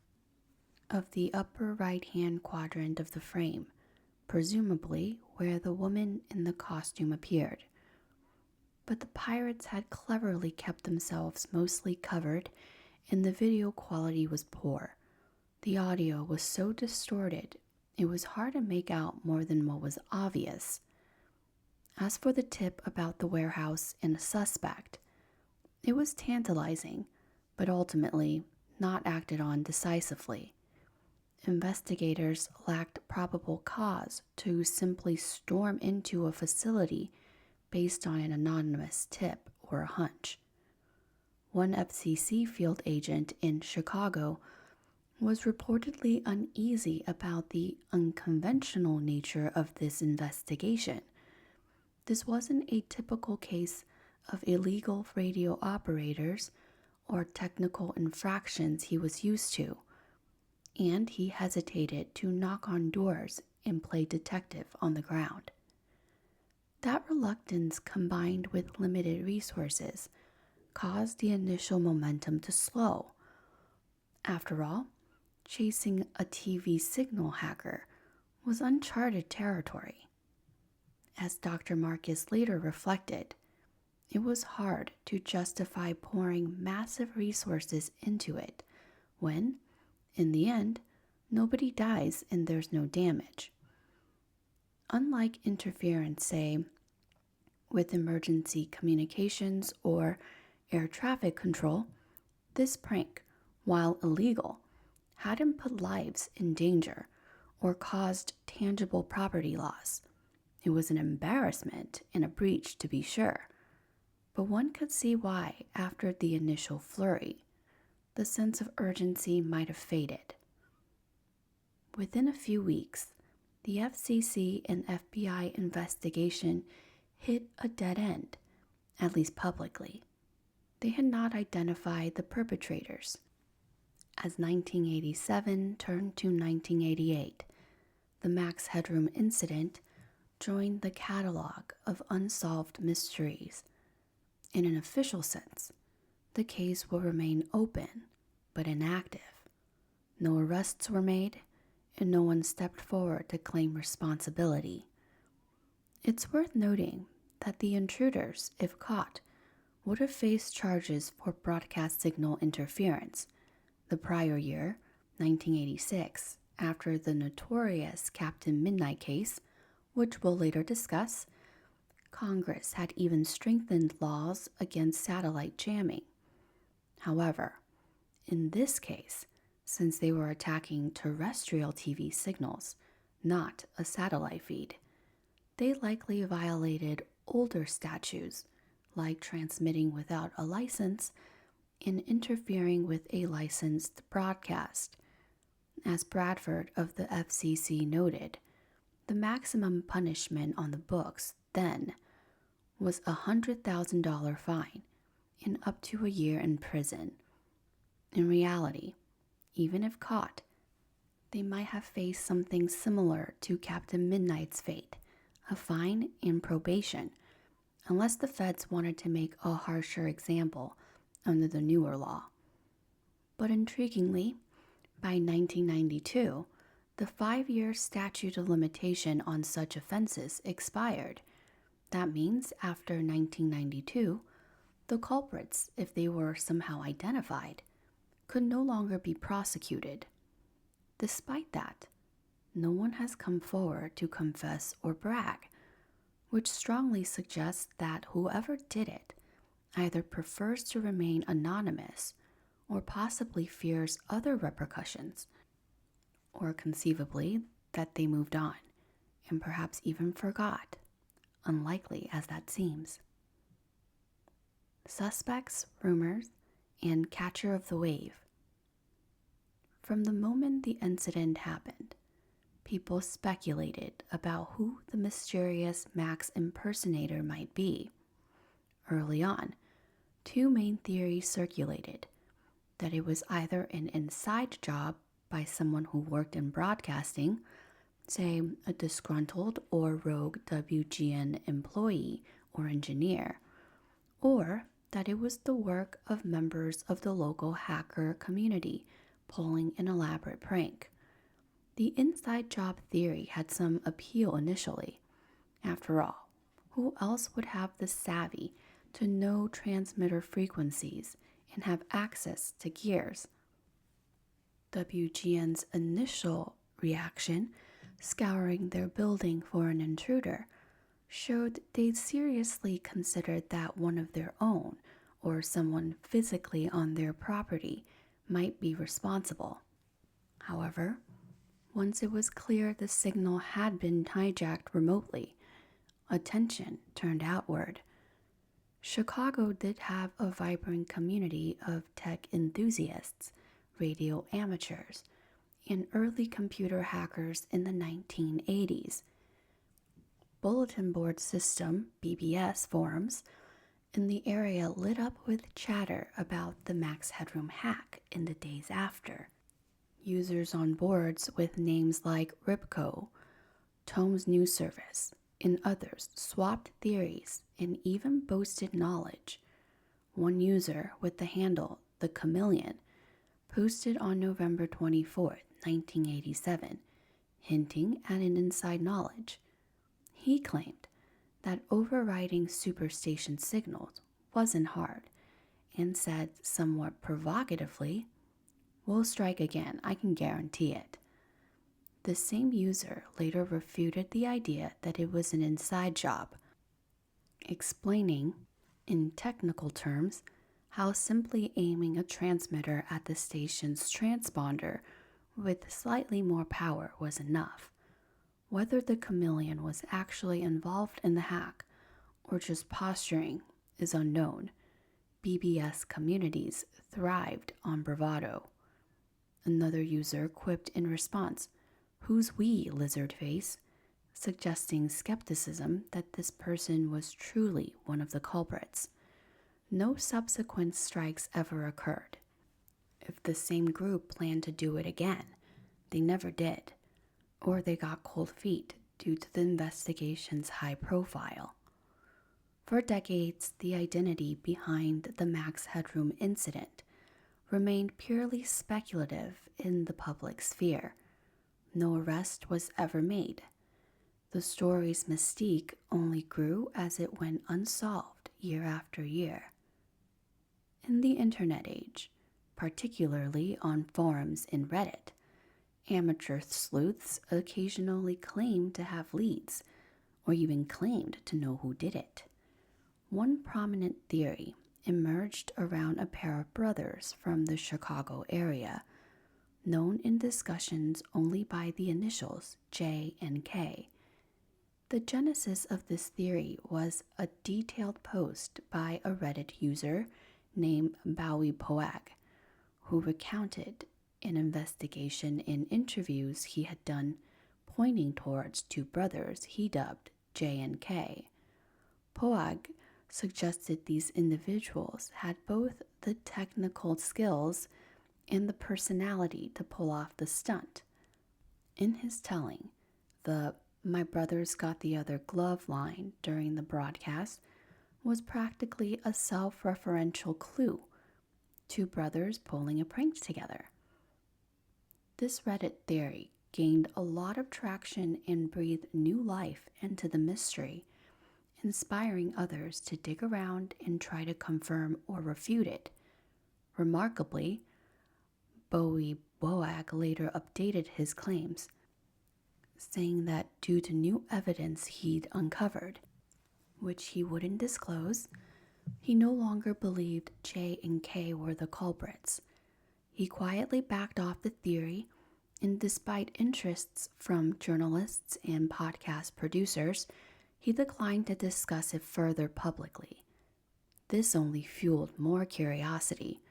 [SPEAKER 1] of the upper right-hand quadrant of the frame, presumably where the woman in the costume appeared. But the pirates had cleverly kept themselves mostly covered, and the video quality was poor. The audio was so distorted, it was hard to make out more than what was obvious. As for the tip about the warehouse and a suspect, it was tantalizing, but ultimately not acted on decisively. Investigators lacked probable cause to simply storm into a facility based on an anonymous tip or a hunch. One FCC field agent in Chicago was reportedly uneasy about the unconventional nature of this investigation. This wasn't a typical case of illegal radio operators or technical infractions he was used to, and he hesitated to knock on doors and play detective on the ground. That reluctance, combined with limited resources, caused the initial momentum to slow. After all, chasing a TV signal hacker was uncharted territory. As Dr. Marcus later reflected, it was hard to justify pouring massive resources into it when, in the end, nobody dies and there's no damage. Unlike interference, say, with emergency communications or air traffic control, this prank, while illegal, hadn't put lives in danger or caused tangible property loss. It was an embarrassment and a breach, to be sure, but one could see why, after the initial flurry, the sense of urgency might have faded. Within a few weeks, the FCC and FBI investigation hit a dead end, at least publicly. They had not identified the perpetrators. As 1987 turned to 1988, the Max Headroom incident joined the catalog of unsolved mysteries. In an official sense, the case will remain open but inactive. No arrests were made, and no one stepped forward to claim responsibility. It's worth noting that the intruders, if caught, would have faced charges for broadcast signal interference. The prior year, 1986, after the notorious Captain Midnight case, which we'll later discuss, Congress had even strengthened laws against satellite jamming. However, in this case, since they were attacking terrestrial TV signals, not a satellite feed, they likely violated older statutes like transmitting without a license and interfering with a licensed broadcast. As Bradford of the FCC noted, the maximum punishment on the books then was a $100,000 fine and up to a year in prison. In reality, even if caught, they might have faced something similar to Captain Midnight's fate, a fine and probation, unless the feds wanted to make a harsher example under the newer law. But intriguingly, by 1992, the 5-year statute of limitation on such offenses expired. That means after 1992, the culprits, if they were somehow identified, could no longer be prosecuted. Despite that, no one has come forward to confess or brag, which strongly suggests that whoever did it either prefers to remain anonymous or possibly fears other repercussions, or conceivably that they moved on and perhaps even forgot, unlikely as that seems. Suspects, rumors, and catcher of the wave. From the moment the incident happened, people speculated about who the mysterious Max impersonator might be. Early on, 2 main theories circulated: that it was either an inside job by someone who worked in broadcasting, say a disgruntled or rogue WGN employee or engineer, or that it was the work of members of the local hacker community pulling an elaborate prank. The inside job theory had some appeal initially. After all, who else would have the savvy to know transmitter frequencies and have access to gears? WGN's initial reaction, scouring their building for an intruder, showed they'd seriously considered that one of their own, or someone physically on their property, might be responsible. However, once it was clear the signal had been hijacked remotely, attention turned outward. Chicago did have a vibrant community of tech enthusiasts, radio amateurs, and early computer hackers in the 1980s. Bulletin board system, BBS forums, in the area lit up with chatter about the Max Headroom hack in the days after. Users on boards with names like Ripco, Tomes News Service, and others swapped theories and even boasted knowledge. One user with the handle The Chameleon posted on November 24, 1987, hinting at an inside knowledge. He claimed that overriding superstation signals wasn't hard and said somewhat provocatively, "We'll strike again, I can guarantee it." The same user later refuted the idea that it was an inside job, explaining, in technical terms, how simply aiming a transmitter at the station's transponder with slightly more power was enough. Whether the chameleon was actually involved in the hack or just posturing is unknown. BBS communities thrived on bravado. Another user quipped in response, "Who's we, lizard face?" suggesting skepticism that this person was truly one of the culprits. No subsequent strikes ever occurred. If the same group planned to do it again, they never did, or they got cold feet due to the investigation's high profile. For decades, the identity behind the Max Headroom incident remained purely speculative in the public sphere. No arrest was ever made. The story's mystique only grew as it went unsolved year after year. In the internet age, particularly on forums in Reddit, amateur sleuths occasionally claim to have leads, or even claimed to know who did it. One prominent theory emerged around a pair of brothers from the Chicago area, known in discussions only by the initials J and K. The genesis of this theory was a detailed post by a Reddit user named Bowie Poag, who recounted an investigation in interviews he had done pointing towards two brothers he dubbed J and K. Poag suggested these individuals had both the technical skills and the personality to pull off the stunt. In his telling, the "my brothers got the other glove" line during the broadcast was practically a self-referential clue, two brothers pulling a prank together. This Reddit theory gained a lot of traction and breathed new life into the mystery, inspiring others to dig around and try to confirm or refute it. Remarkably, Bowie Boag later updated his claims, saying that due to new evidence he'd uncovered, which he wouldn't disclose, he no longer believed J and K were the culprits. He quietly backed off the theory, and despite interests from journalists and podcast producers, he declined to discuss it further publicly. This only fueled more curiosity.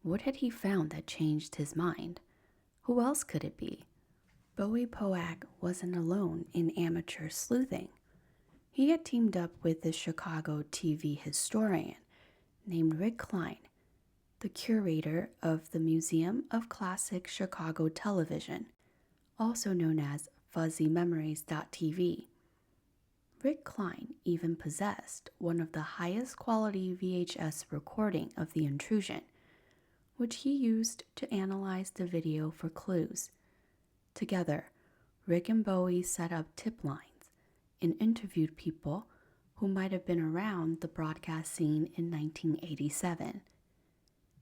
[SPEAKER 1] What had he found that changed his mind? Who else could it be? Bowie Poag wasn't alone in amateur sleuthing. He had teamed up with the Chicago TV historian named Rick Klein, the curator of the Museum of Classic Chicago Television, also known as fuzzymemories.tv. Rick Klein even possessed one of the highest quality VHS recording of the Intrusion, which he used to analyze the video for clues. Together, Rick and Bowie set up tip lines and interviewed people who might have been around the broadcast scene in 1987.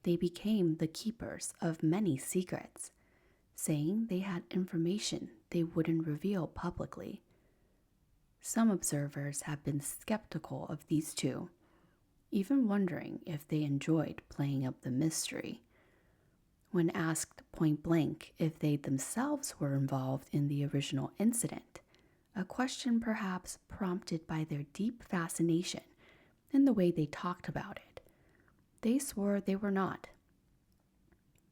[SPEAKER 1] They became the keepers of many secrets, saying they had information they wouldn't reveal publicly. Some observers have been skeptical of these two, even wondering if they enjoyed playing up the mystery. When asked point blank if they themselves were involved in the original incident, a question perhaps prompted by their deep fascination in the way they talked about it, they swore they were not.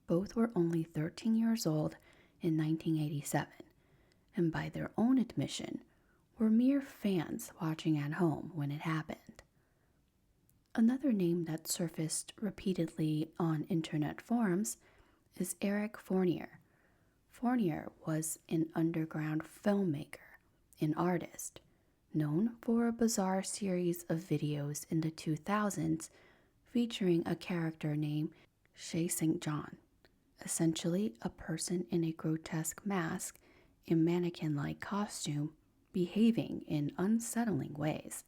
[SPEAKER 1] Both were only 13 years old in 1987, and by their own admission, were mere fans watching at home when it happened. Another name that surfaced repeatedly on internet forums is Eric Fournier. Fournier was an underground filmmaker and artist, known for a bizarre series of videos in the 2000s featuring a character named Shay St. John, essentially a person in a grotesque mask and mannequin-like costume behaving in unsettling ways.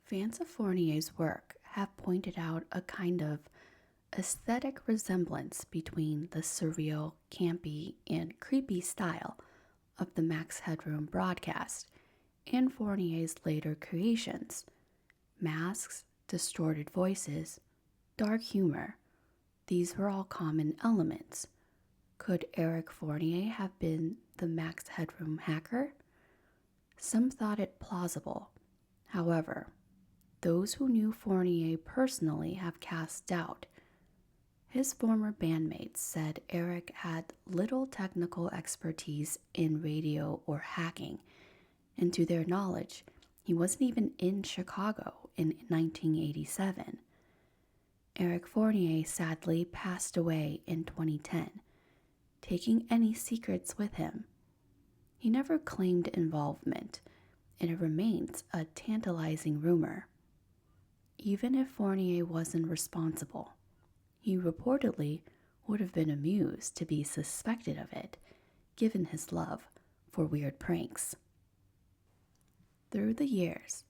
[SPEAKER 1] Fans of Fournier's work have pointed out a kind of aesthetic resemblance between the surreal, campy, and creepy style of the Max Headroom broadcast and Fournier's later creations. Masks, distorted voices, dark humor, these were all common elements. Could Eric Fournier have been the Max Headroom hacker? Some thought it plausible. However, those who knew Fournier personally have cast doubt. His former bandmates said Eric had little technical expertise in radio or hacking, and to their knowledge, he wasn't even in Chicago in 1987. Eric Fournier sadly passed away in 2010, taking any secrets with him. He never claimed involvement, and it remains a tantalizing rumor. Even if Fournier wasn't responsible, he reportedly would have been amused to be suspected of it, given his love for weird pranks. Through the years,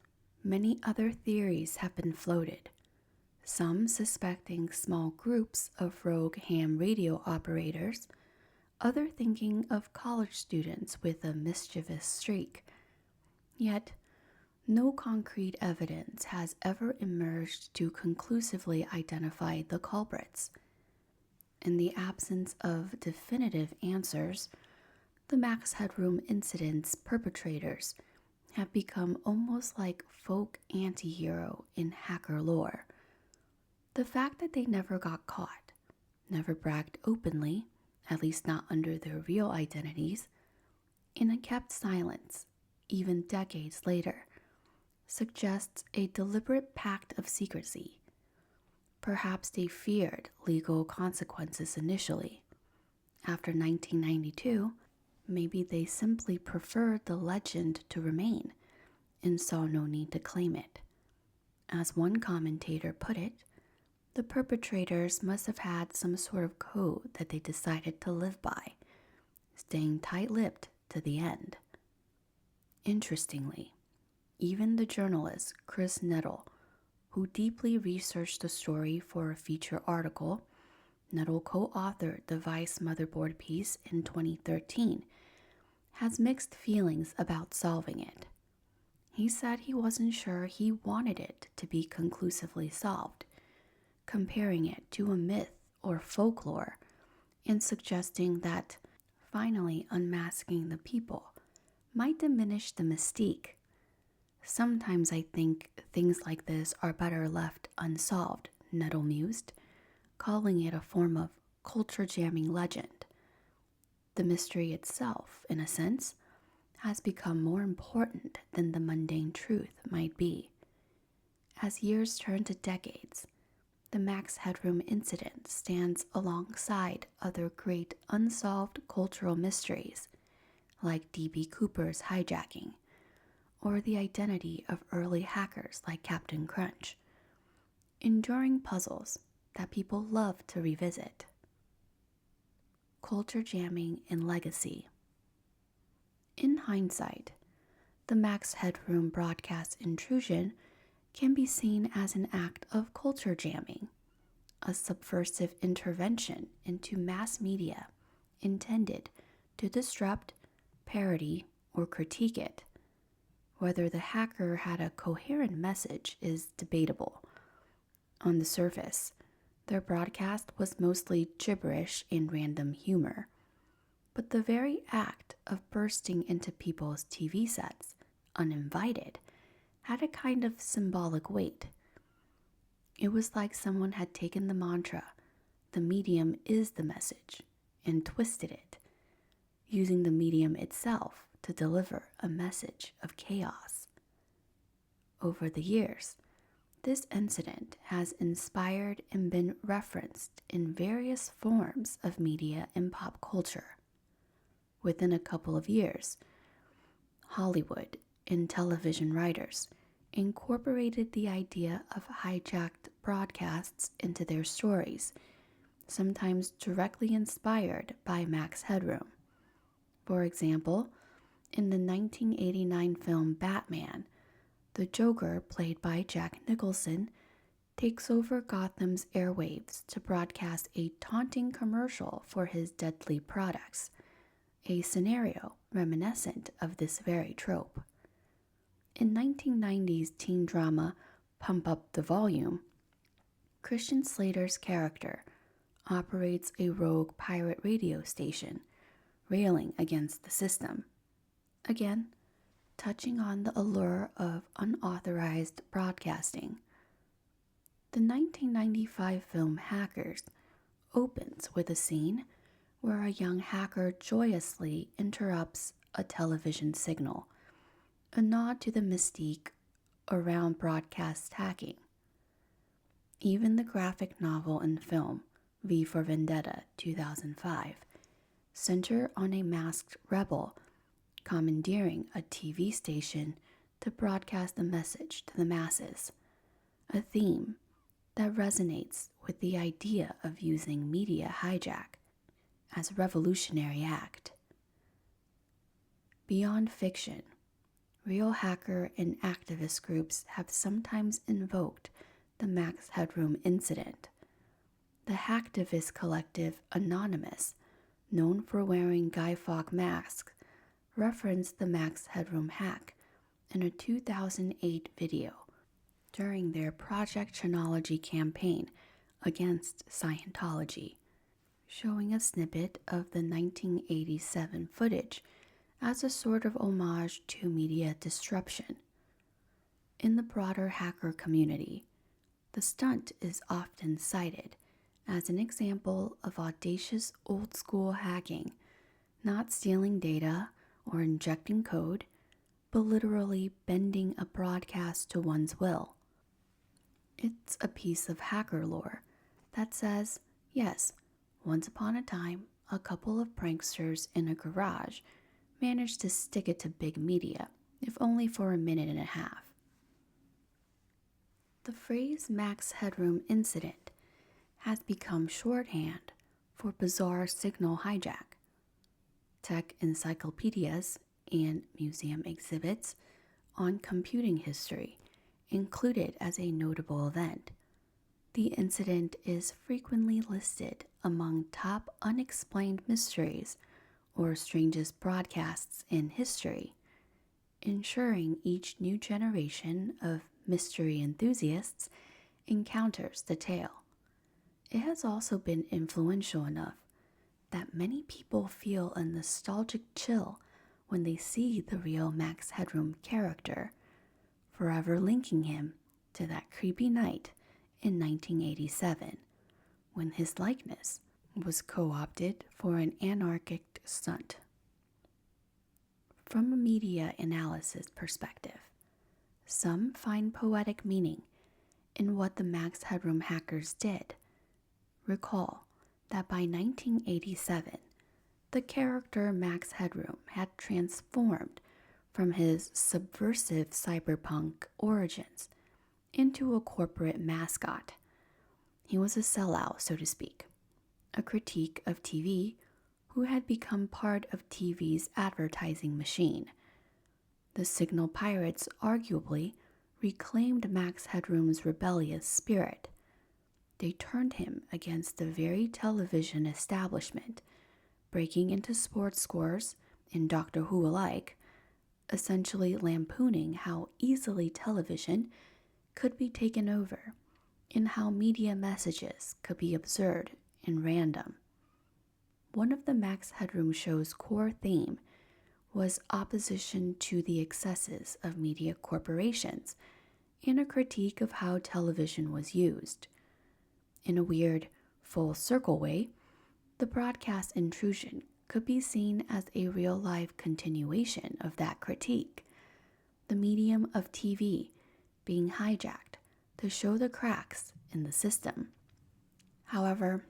[SPEAKER 1] many other theories have been floated, some suspecting small groups of rogue ham radio operators, other thinking of college students with a mischievous streak. Yet, no concrete evidence has ever emerged to conclusively identify the culprits. In the absence of definitive answers, the Max Headroom incident's perpetrators have become almost like folk anti-hero in hacker lore. The fact that they never got caught, never bragged openly, at least not under their real identities, and kept silence, even decades later, suggests a deliberate pact of secrecy. Perhaps they feared legal consequences initially. After 1992, maybe they simply preferred the legend to remain and saw no need to claim it. As one commentator put it, the perpetrators must have had some sort of code that they decided to live by, staying tight-lipped to the end. Interestingly, even the journalist Chris Nettle, who deeply researched the story for a feature article, Nettle co-authored the Vice Motherboard piece in 2013, has mixed feelings about solving it. He said he wasn't sure he wanted it to be conclusively solved, comparing it to a myth or folklore, and suggesting that finally unmasking the people might diminish the mystique. Sometimes I think things like this are better left unsolved, Nettle mused, calling it a form of culture-jamming legend. The mystery itself, in a sense, has become more important than the mundane truth might be. As years turn to decades, the Max Headroom incident stands alongside other great unsolved cultural mysteries, like D.B. Cooper's hijacking, or the identity of early hackers like Captain Crunch, enduring puzzles that people love to revisit. Culture jamming and legacy. In hindsight, the Max Headroom broadcast Intrusion can be seen as an act of culture jamming, a subversive intervention into mass media intended to disrupt, parody, or critique it. Whether the hacker had a coherent message is debatable. On the surface, their broadcast was mostly gibberish and random humor, but the very act of bursting into people's TV sets, uninvited, had a kind of symbolic weight. It was like someone had taken the mantra, "The medium is the message," and twisted it, using the medium itself to deliver a message of chaos. Over the years, this incident has inspired and been referenced in various forms of media and pop culture. Within a couple of years, Hollywood and television writers incorporated the idea of hijacked broadcasts into their stories, sometimes directly inspired by Max Headroom. For example, in the 1989 film Batman, the Joker, played by Jack Nicholson, takes over Gotham's airwaves to broadcast a taunting commercial for his deadly products, a scenario reminiscent of this very trope. In 1990's teen drama Pump Up the Volume, Christian Slater's character operates a rogue pirate radio station, railing against the system. Again, touching on the allure of unauthorized broadcasting. The 1995 film Hackers opens with a scene where a young hacker joyously interrupts a television signal, a nod to the mystique around broadcast hacking. Even the graphic novel and film V for Vendetta 2005 center on a masked rebel commandeering a TV station to broadcast a message to the masses, a theme that resonates with the idea of using media hijack as a revolutionary act. Beyond fiction, real hacker and activist groups have sometimes invoked the Max Headroom incident. The hacktivist collective Anonymous, known for wearing Guy Fawkes masks, referenced the Max Headroom hack in a 2008 video during their Project Chronology campaign against Scientology, showing a snippet of the 1987 footage as a sort of homage to media disruption. In the broader hacker community, the stunt is often cited as an example of audacious old-school hacking, not stealing data or injecting code, but literally bending a broadcast to one's will. It's a piece of hacker lore that says, yes, once upon a time, a couple of pranksters in a garage managed to stick it to big media, if only for a minute and a half. The phrase Max Headroom incident has become shorthand for bizarre signal hijack. Tech encyclopedias and museum exhibits on computing history include it as a notable event. The incident is frequently listed among top unexplained mysteries or strangest broadcasts in history, ensuring each new generation of mystery enthusiasts encounters the tale. It has also been influential enough that many people feel a nostalgic chill when they see the real Max Headroom character, forever linking him to that creepy night in 1987, when his likeness was co-opted for an anarchic stunt. From a media analysis perspective, some find poetic meaning in what the Max Headroom hackers did. Recall that by 1987, the character Max Headroom had transformed from his subversive cyberpunk origins into a corporate mascot. He was a sellout, so to speak, a critique of TV who had become part of TV's advertising machine. The Signal Pirates arguably reclaimed Max Headroom's rebellious spirit. They turned him against the very television establishment, breaking into sports scores and Doctor Who alike, essentially lampooning how easily television could be taken over and how media messages could be absurd and random. One of the Max Headroom show's core theme was opposition to the excesses of media corporations and a critique of how television was used. In a weird, full-circle way, the broadcast Intrusion could be seen as a real-life continuation of that critique, the medium of TV being hijacked to show the cracks in the system. However,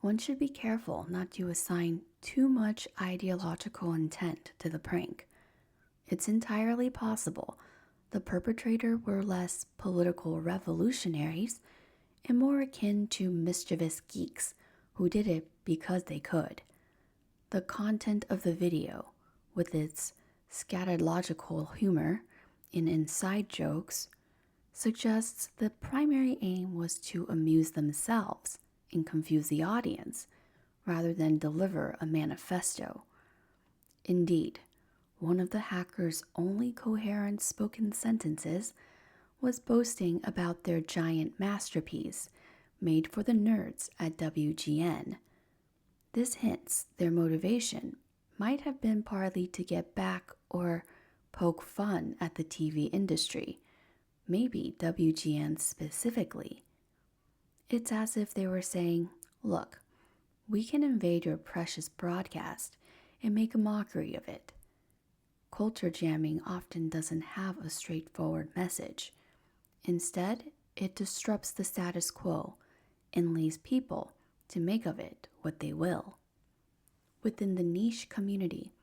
[SPEAKER 1] one should be careful not to assign too much ideological intent to the prank. It's entirely possible the perpetrator were less political revolutionaries and more akin to mischievous geeks who did it because they could. The content of the video, with its scatological humor and inside jokes, suggests the primary aim was to amuse themselves and confuse the audience, rather than deliver a manifesto. Indeed, one of the hackers' only coherent spoken sentences was boasting about their giant masterpiece made for the nerds at WGN. This hints their motivation might have been partly to get back or poke fun at the TV industry, maybe WGN specifically. It's as if they were saying, look, we can invade your precious broadcast and make a mockery of it. Culture jamming often doesn't have a straightforward message. Instead, it disrupts the status quo and leaves people to make of it what they will. Within the niche community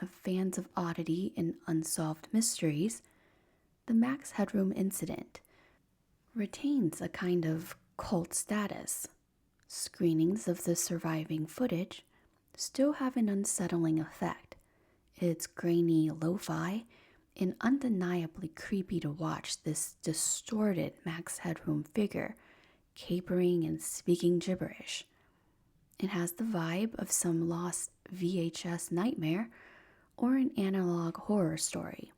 [SPEAKER 1] of fans of oddity and unsolved mysteries, the Max Headroom incident retains a kind of cult status. Screenings of the surviving footage still have an unsettling effect. It's grainy lo-fi and undeniably creepy to watch this distorted Max Headroom figure capering and speaking gibberish. It has the vibe of some lost VHS nightmare or an analog horror story.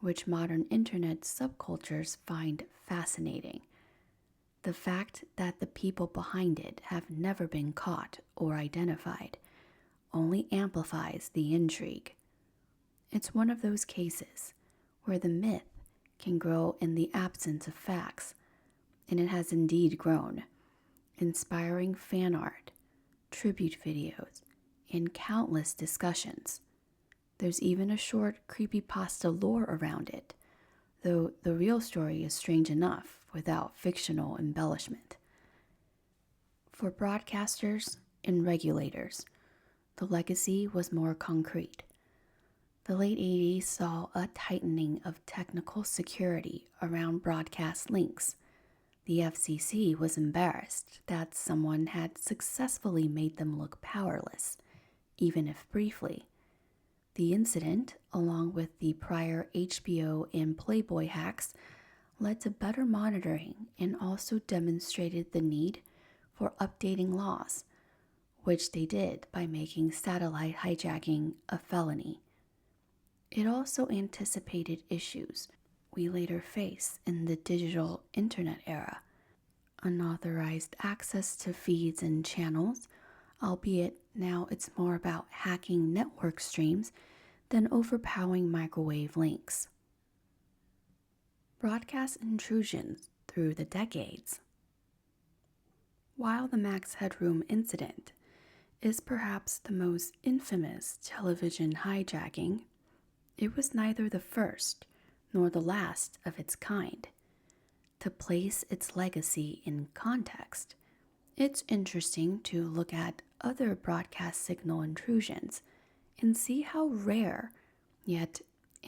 [SPEAKER 1] which modern internet subcultures find fascinating. The fact that the people behind it have never been caught or identified only amplifies the intrigue. It's one of those cases where the myth can grow in the absence of facts, and it has indeed grown, inspiring fan art, tribute videos, and countless discussions. There's even a short creepypasta lore around it, though the real story is strange enough without fictional embellishment. For broadcasters and regulators, the legacy was more concrete. The late 80s saw a tightening of technical security around broadcast links. The FCC was embarrassed that someone had successfully made them look powerless, even if briefly. The incident, along with the prior HBO and Playboy hacks, led to better monitoring and also demonstrated the need for updating laws, which they did by making satellite hijacking a felony. It also anticipated issues we later face in the digital internet era: unauthorized access to feeds and channels, albeit now it's more about hacking network streams than overpowering microwave links. Broadcast intrusions through the decades. While the Max Headroom incident is perhaps the most infamous television hijacking, it was neither the first nor the last of its kind. To place its legacy in context, it's interesting to look at other broadcast signal intrusions and see how rare yet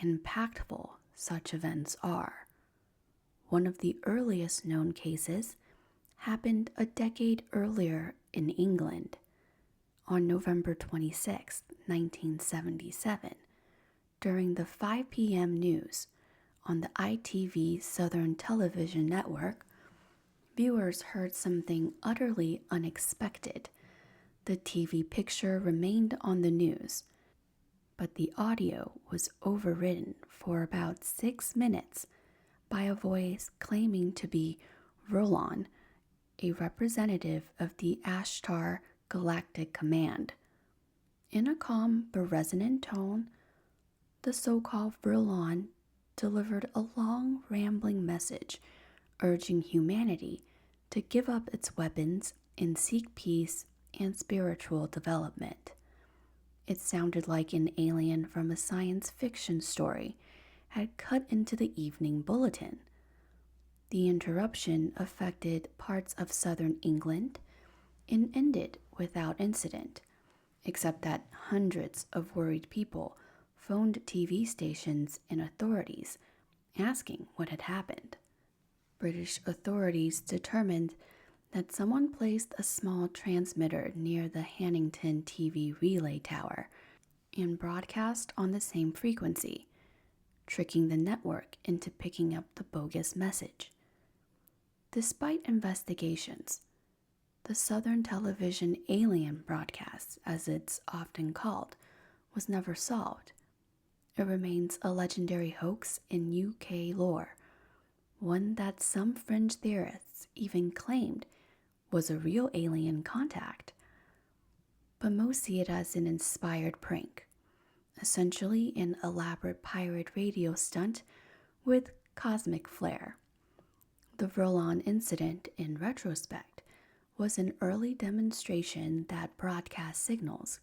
[SPEAKER 1] impactful such events are. One of the earliest known cases happened a decade earlier in England. On November 26, 1977, during the 5 p.m. news on the ITV Southern Television Network, viewers heard something utterly unexpected. The TV picture remained on the news, but the audio was overridden for about 6 minutes by a voice claiming to be Rulon, a representative of the Ashtar Galactic Command. In a calm but resonant tone, the so-called Rulon delivered a long, rambling message urging humanity to give up its weapons and seek peace and spiritual development. It sounded like an alien from a science fiction story had cut into the evening bulletin. The interruption affected parts of southern England and ended without incident, except that hundreds of worried people phoned TV stations and authorities asking what had happened. British authorities determined that someone placed a small transmitter near the Hannington TV relay tower and broadcast on the same frequency, tricking the network into picking up the bogus message. Despite investigations, the Southern Television alien broadcast, as it's often called, was never solved. It remains a legendary hoax in UK lore, one that some fringe theorists even claimed was a real alien contact. But most see it as an inspired prank, essentially an elaborate pirate radio stunt with cosmic flair. The Vrillon incident, in retrospect, was an early demonstration that broadcast signals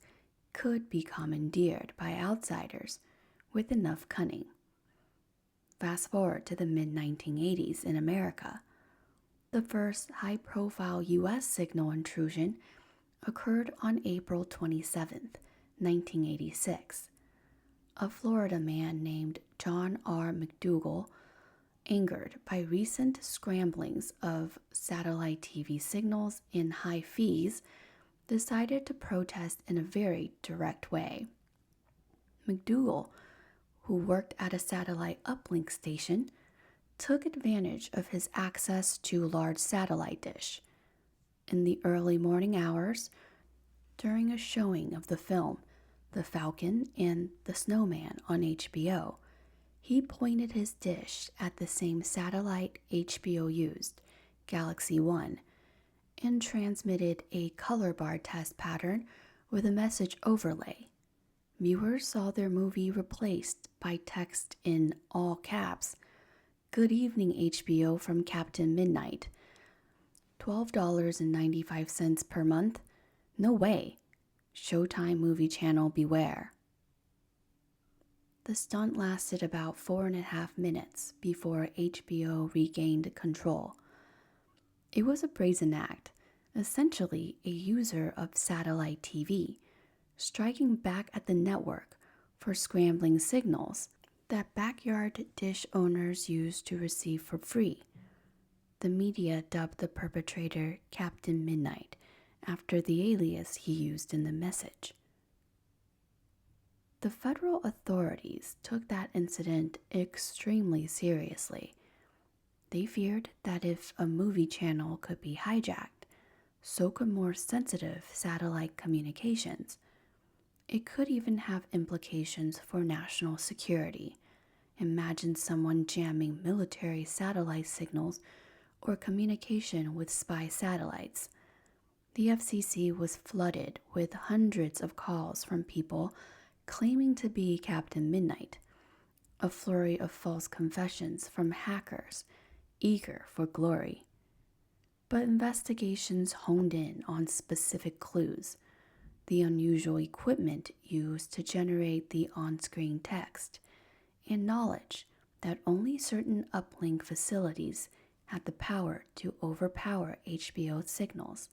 [SPEAKER 1] could be commandeered by outsiders with enough cunning. Fast forward to the mid-1980s in America. The first high-profile U.S. signal intrusion occurred on April 27, 1986. A Florida man named John R. McDougal, angered by recent scramblings of satellite TV signals and high fees, decided to protest in a very direct way. McDougal, who worked at a satellite uplink station, took advantage of his access to large satellite dish. In the early morning hours, during a showing of the film The Falcon and the Snowman on HBO, He pointed his dish at the same satellite HBO used, Galaxy 1, and transmitted a color bar test pattern with a message overlay. Viewers saw their movie replaced by text in all caps, "Good evening HBO from Captain Midnight. $12.95 per month? No way. Showtime Movie Channel beware." The stunt lasted about 4.5 minutes before HBO regained control. It was a brazen act, essentially a user of satellite TV, striking back at the network for scrambling signals that backyard dish owners used to receive for free. The media dubbed the perpetrator Captain Midnight after the alias he used in the message. The federal authorities took that incident extremely seriously. They feared that if a movie channel could be hijacked, so could more sensitive satellite communications. It could even have implications for national security. Imagine someone jamming military satellite signals or communication with spy satellites. The FCC was flooded with hundreds of calls from people claiming to be Captain Midnight, a flurry of false confessions from hackers eager for glory. But investigations honed in on specific clues: the unusual equipment used to generate the on-screen text, and knowledge that only certain uplink facilities had the power to overpower HBO signals.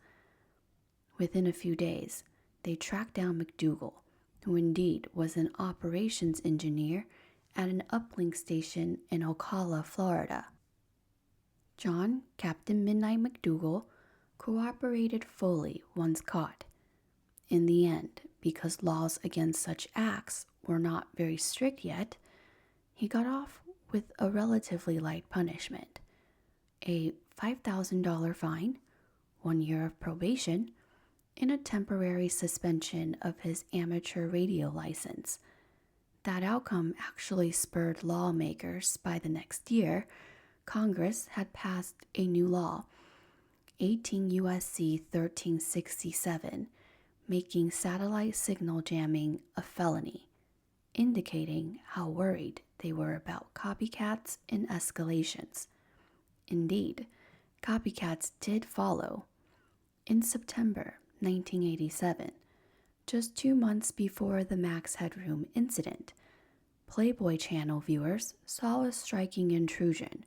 [SPEAKER 1] Within a few days, they tracked down McDougal, who indeed was an operations engineer at an uplink station in Ocala, Florida. John Captain Midnight McDougal cooperated fully once caught. In the end, because laws against such acts were not very strict yet, he got off with a relatively light punishment: a $5,000 fine, 1 year of probation, and a temporary suspension of his amateur radio license. That outcome actually spurred lawmakers. By the next year, Congress had passed a new law, 18 U.S.C. 1367, making satellite signal jamming a felony, indicating how worried they were about copycats and escalations. Indeed, copycats did follow. In September 1987, just 2 months before the Max Headroom incident, Playboy Channel viewers saw a striking intrusion.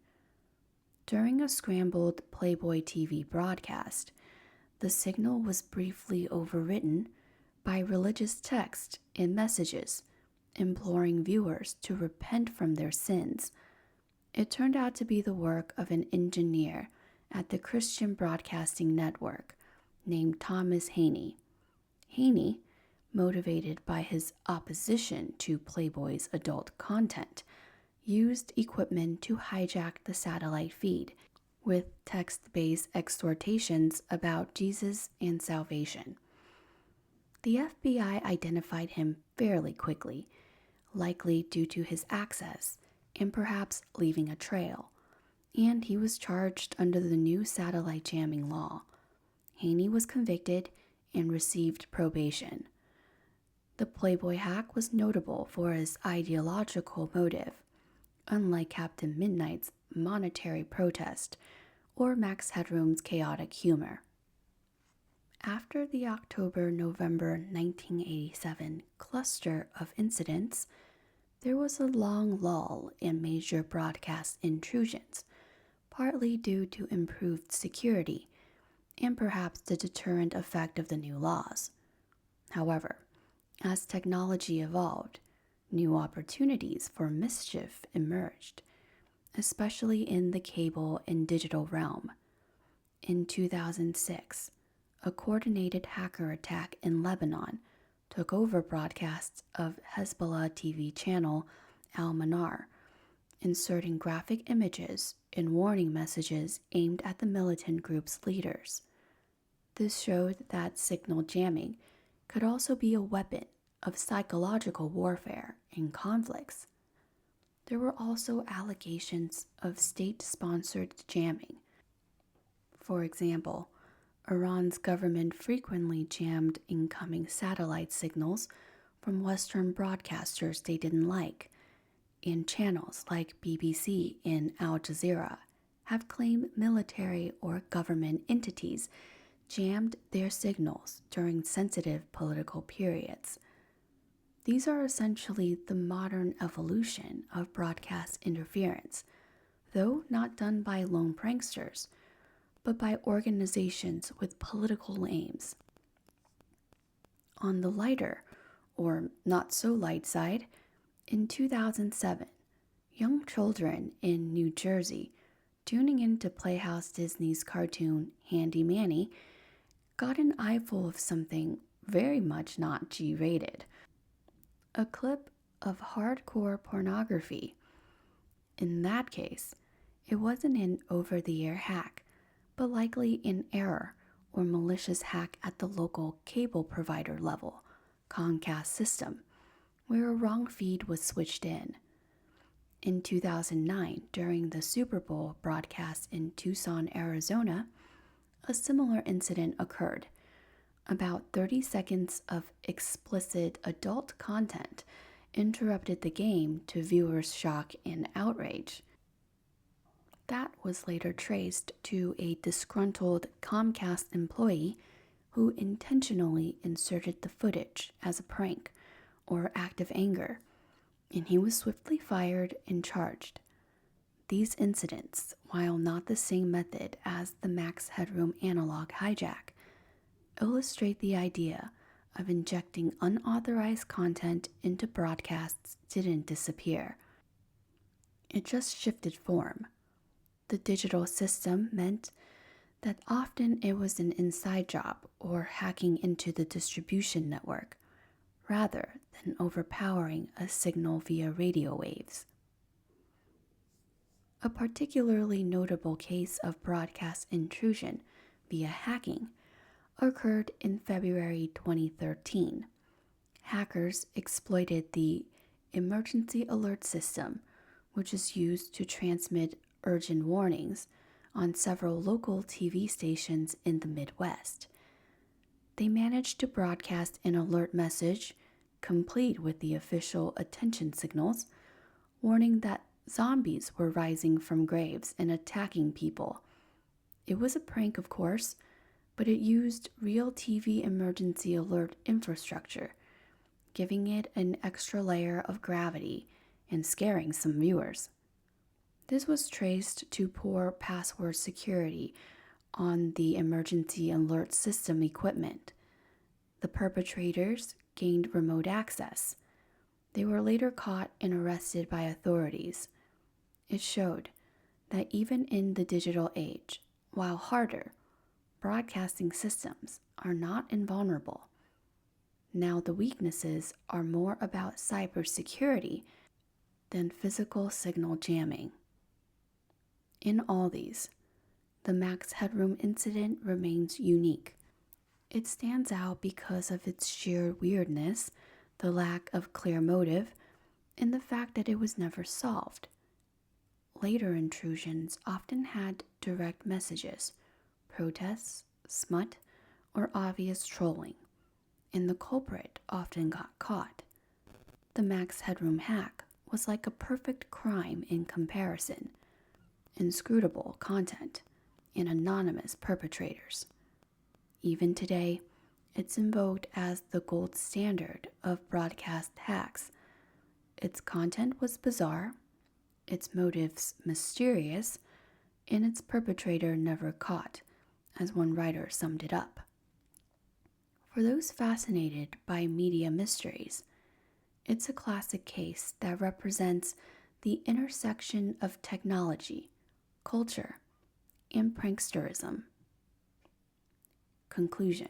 [SPEAKER 1] During a scrambled Playboy TV broadcast, the signal was briefly overwritten by religious text and messages imploring viewers to repent from their sins. It turned out to be the work of an engineer at the Christian Broadcasting Network named Thomas Haney. Haney, motivated by his opposition to Playboy's adult content, used equipment to hijack the satellite feed with text-based exhortations about Jesus and salvation. The FBI identified him fairly quickly, likely due to his access and perhaps leaving a trail, and he was charged under the new satellite jamming law. Haney was convicted and received probation. The Playboy hack was notable for his ideological motive, unlike Captain Midnight's monetary protest or Max Headroom's chaotic humor. After the October-November 1987 cluster of incidents, there was a long lull in major broadcast intrusions, partly due to improved security and perhaps the deterrent effect of the new laws. However, as technology evolved, new opportunities for mischief emerged, especially in the cable and digital realm. In 2006, a coordinated hacker attack in Lebanon took over broadcasts of Hezbollah TV channel Al-Manar, inserting graphic images and warning messages aimed at the militant group's leaders. This showed that signal jamming could also be a weapon of psychological warfare in conflicts. there were also allegations of state-sponsored jamming. For example, Iran's government frequently jammed incoming satellite signals from Western broadcasters they didn't like, and channels like BBC and Al Jazeera have claimed military or government entities jammed their signals during sensitive political periods. These are essentially the modern evolution of broadcast interference, though not done by lone pranksters, but by organizations with political aims. On the lighter, or not so light side, in 2007, young children in New Jersey, tuning into Playhouse Disney's cartoon Handy Manny, got an eyeful of something very much not G-rated. A clip of hardcore pornography. In that case, it wasn't an over-the-air hack, but likely an error or malicious hack at the local cable provider level, Comcast system, where a wrong feed was switched in. In 2009, during the Super Bowl broadcast in Tucson, Arizona, a similar incident occurred. About 30 seconds of explicit adult content interrupted the game to viewers' shock and outrage. That was later traced to a disgruntled Comcast employee who intentionally inserted the footage as a prank or act of anger, and he was swiftly fired and charged. These incidents, while not the same method as the Max Headroom analog hijack, illustrate the idea of injecting unauthorized content into broadcasts didn't disappear. It just shifted form. The digital system meant that often it was an inside job or hacking into the distribution network, rather than overpowering a signal via radio waves. A particularly notable case of broadcast intrusion via hacking occurred in February 2013. Hackers exploited the emergency alert system, which is used to transmit urgent warnings on several local TV stations in the Midwest. They managed to broadcast an alert message, complete with the official attention signals, warning that zombies were rising from graves and attacking people. It was a prank, of course, but it used real TV emergency alert infrastructure, giving it an extra layer of gravity and scaring some viewers. This was traced to poor password security on the emergency alert system equipment. The perpetrators gained remote access. They were later caught and arrested by authorities. It showed that even in the digital age, while harder, broadcasting systems are not invulnerable. Now the weaknesses are more about cybersecurity than physical signal jamming. In all these, the Max Headroom incident remains unique. It stands out because of its sheer weirdness, the lack of clear motive, and the fact that it was never solved. Later intrusions often had direct messages, protests, smut, or obvious trolling, and the culprit often got caught. The Max Headroom hack was like a perfect crime in comparison: inscrutable content and anonymous perpetrators. Even today, it's invoked as the gold standard of broadcast hacks. Its content was bizarre, its motives mysterious, and its perpetrator never caught, as one writer summed it up. For those fascinated by media mysteries, it's a classic case that represents the intersection of technology, culture, and pranksterism. Conclusion.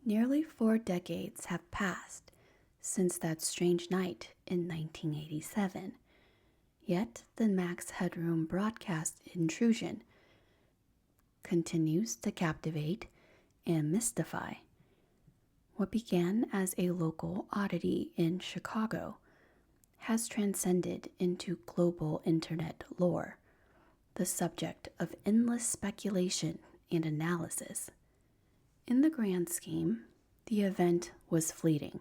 [SPEAKER 1] Nearly 4 decades have passed since that strange night in 1987, yet the Max Headroom broadcast Intrusion continues to captivate and mystify. What began as a local oddity in Chicago has transcended into global internet lore, the subject of endless speculation and analysis. In the grand scheme, the event was fleeting.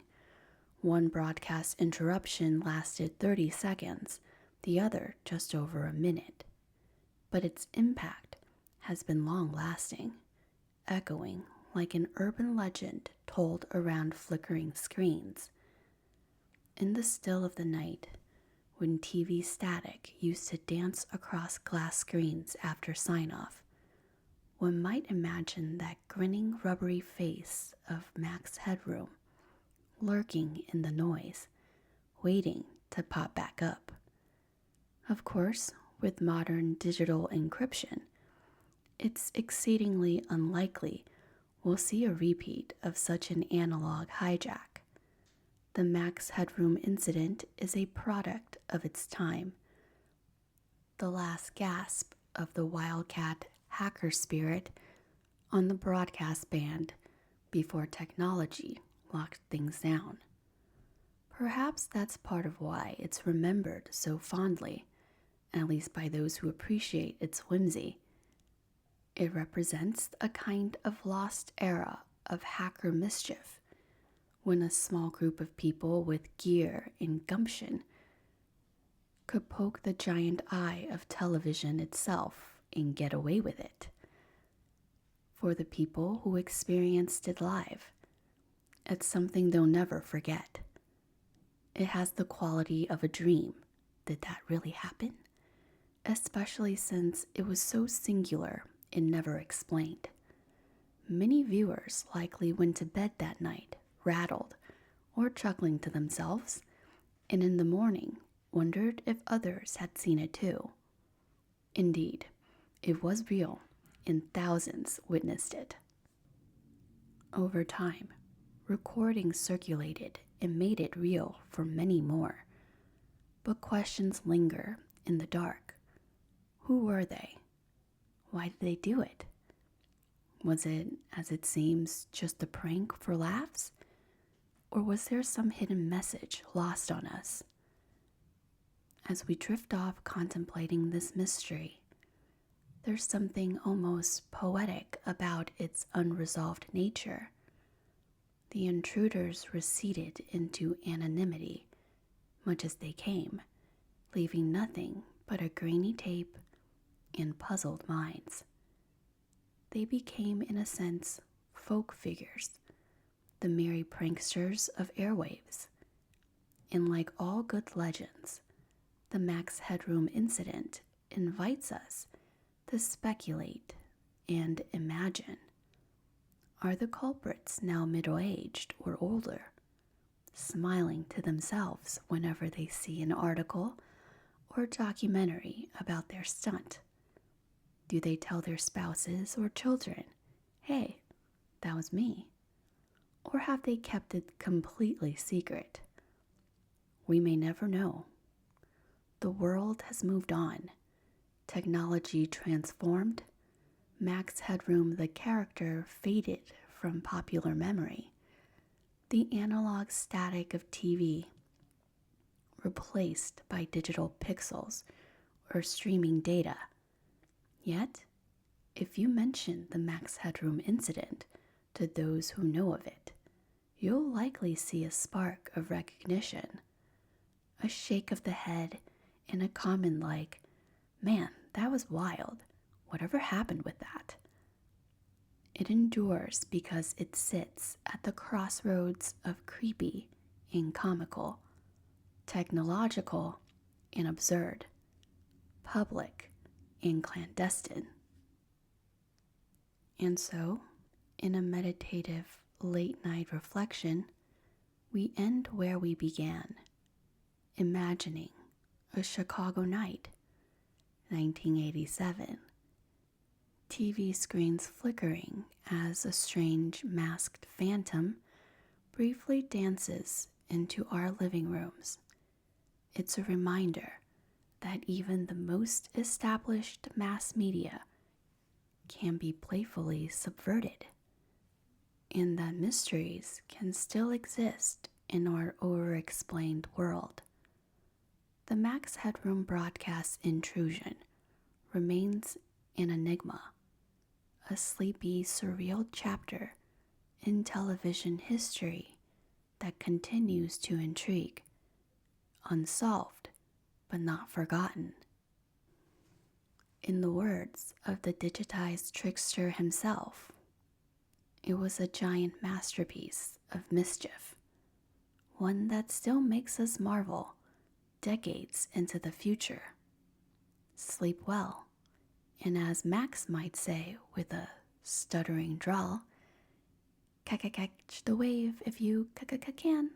[SPEAKER 1] One broadcast interruption lasted 30 seconds, the other just over a minute. But its impact has been long-lasting, echoing like an urban legend told around flickering screens. In the still of the night, when TV static used to dance across glass screens after sign-off, one might imagine that grinning rubbery face of Max Headroom lurking in the noise, waiting to pop back up. Of course, with modern digital encryption, it's exceedingly unlikely we'll see a repeat of such an analog hijack. The Max Headroom incident is a product of its time, the last gasp of the wildcat hacker spirit on the broadcast band before technology locked things down. Perhaps that's part of why it's remembered so fondly, at least by those who appreciate its whimsy. It represents a kind of lost era of hacker mischief, when a small group of people with gear and gumption could poke the giant eye of television itself and get away with it. For the people who experienced it live, it's something they'll never forget. It has the quality of a dream. Did that really happen? Especially since it was so singular and never explained. Many viewers likely went to bed that night, rattled, or chuckling to themselves, and in the morning wondered if others had seen it too. Indeed, it was real, and thousands witnessed it. Over time, recordings circulated and made it real for many more. But questions linger in the dark. Who were they? Why did they do it? Was it, as it seems, just a prank for laughs? Or was there some hidden message lost on us? As we drift off contemplating this mystery, there's something almost poetic about its unresolved nature. The intruders receded into anonymity, much as they came, leaving nothing but a grainy tape and puzzled minds. They became, in a sense, folk figures, the merry pranksters of airwaves. And like all good legends, the Max Headroom incident invites us to speculate and imagine. Are the culprits now middle-aged or older, smiling to themselves whenever they see an article or documentary about their stunt? Do they tell their spouses or children, "Hey, that was me"? Or have they kept it completely secret? We may never know. The world has moved on. Technology transformed. Max Headroom, the character, faded from popular memory. The analog static of TV replaced by digital pixels or streaming data. Yet, if you mention the Max Headroom incident to those who know of it, you'll likely see a spark of recognition, a shake of the head, and a comment like, "Man, that was wild. Whatever happened with that?" It endures because it sits at the crossroads of creepy and comical, technological and absurd, public and clandestine. And so, in a meditative late-night reflection, we end where we began, imagining a Chicago night, 1987. TV screens flickering as a strange masked phantom briefly dances into our living rooms. It's a reminder that even the most established mass media can be playfully subverted, and that mysteries can still exist in our overexplained world. The Max Headroom broadcast Intrusion remains an enigma, a sleepy, surreal chapter in television history that continues to intrigue, unsolved but not forgotten. In the words of the digitized trickster himself, it was a giant masterpiece of mischief, one that still makes us marvel decades into the future. Sleep well, and as Max might say with a stuttering drawl, catch the wave if you can.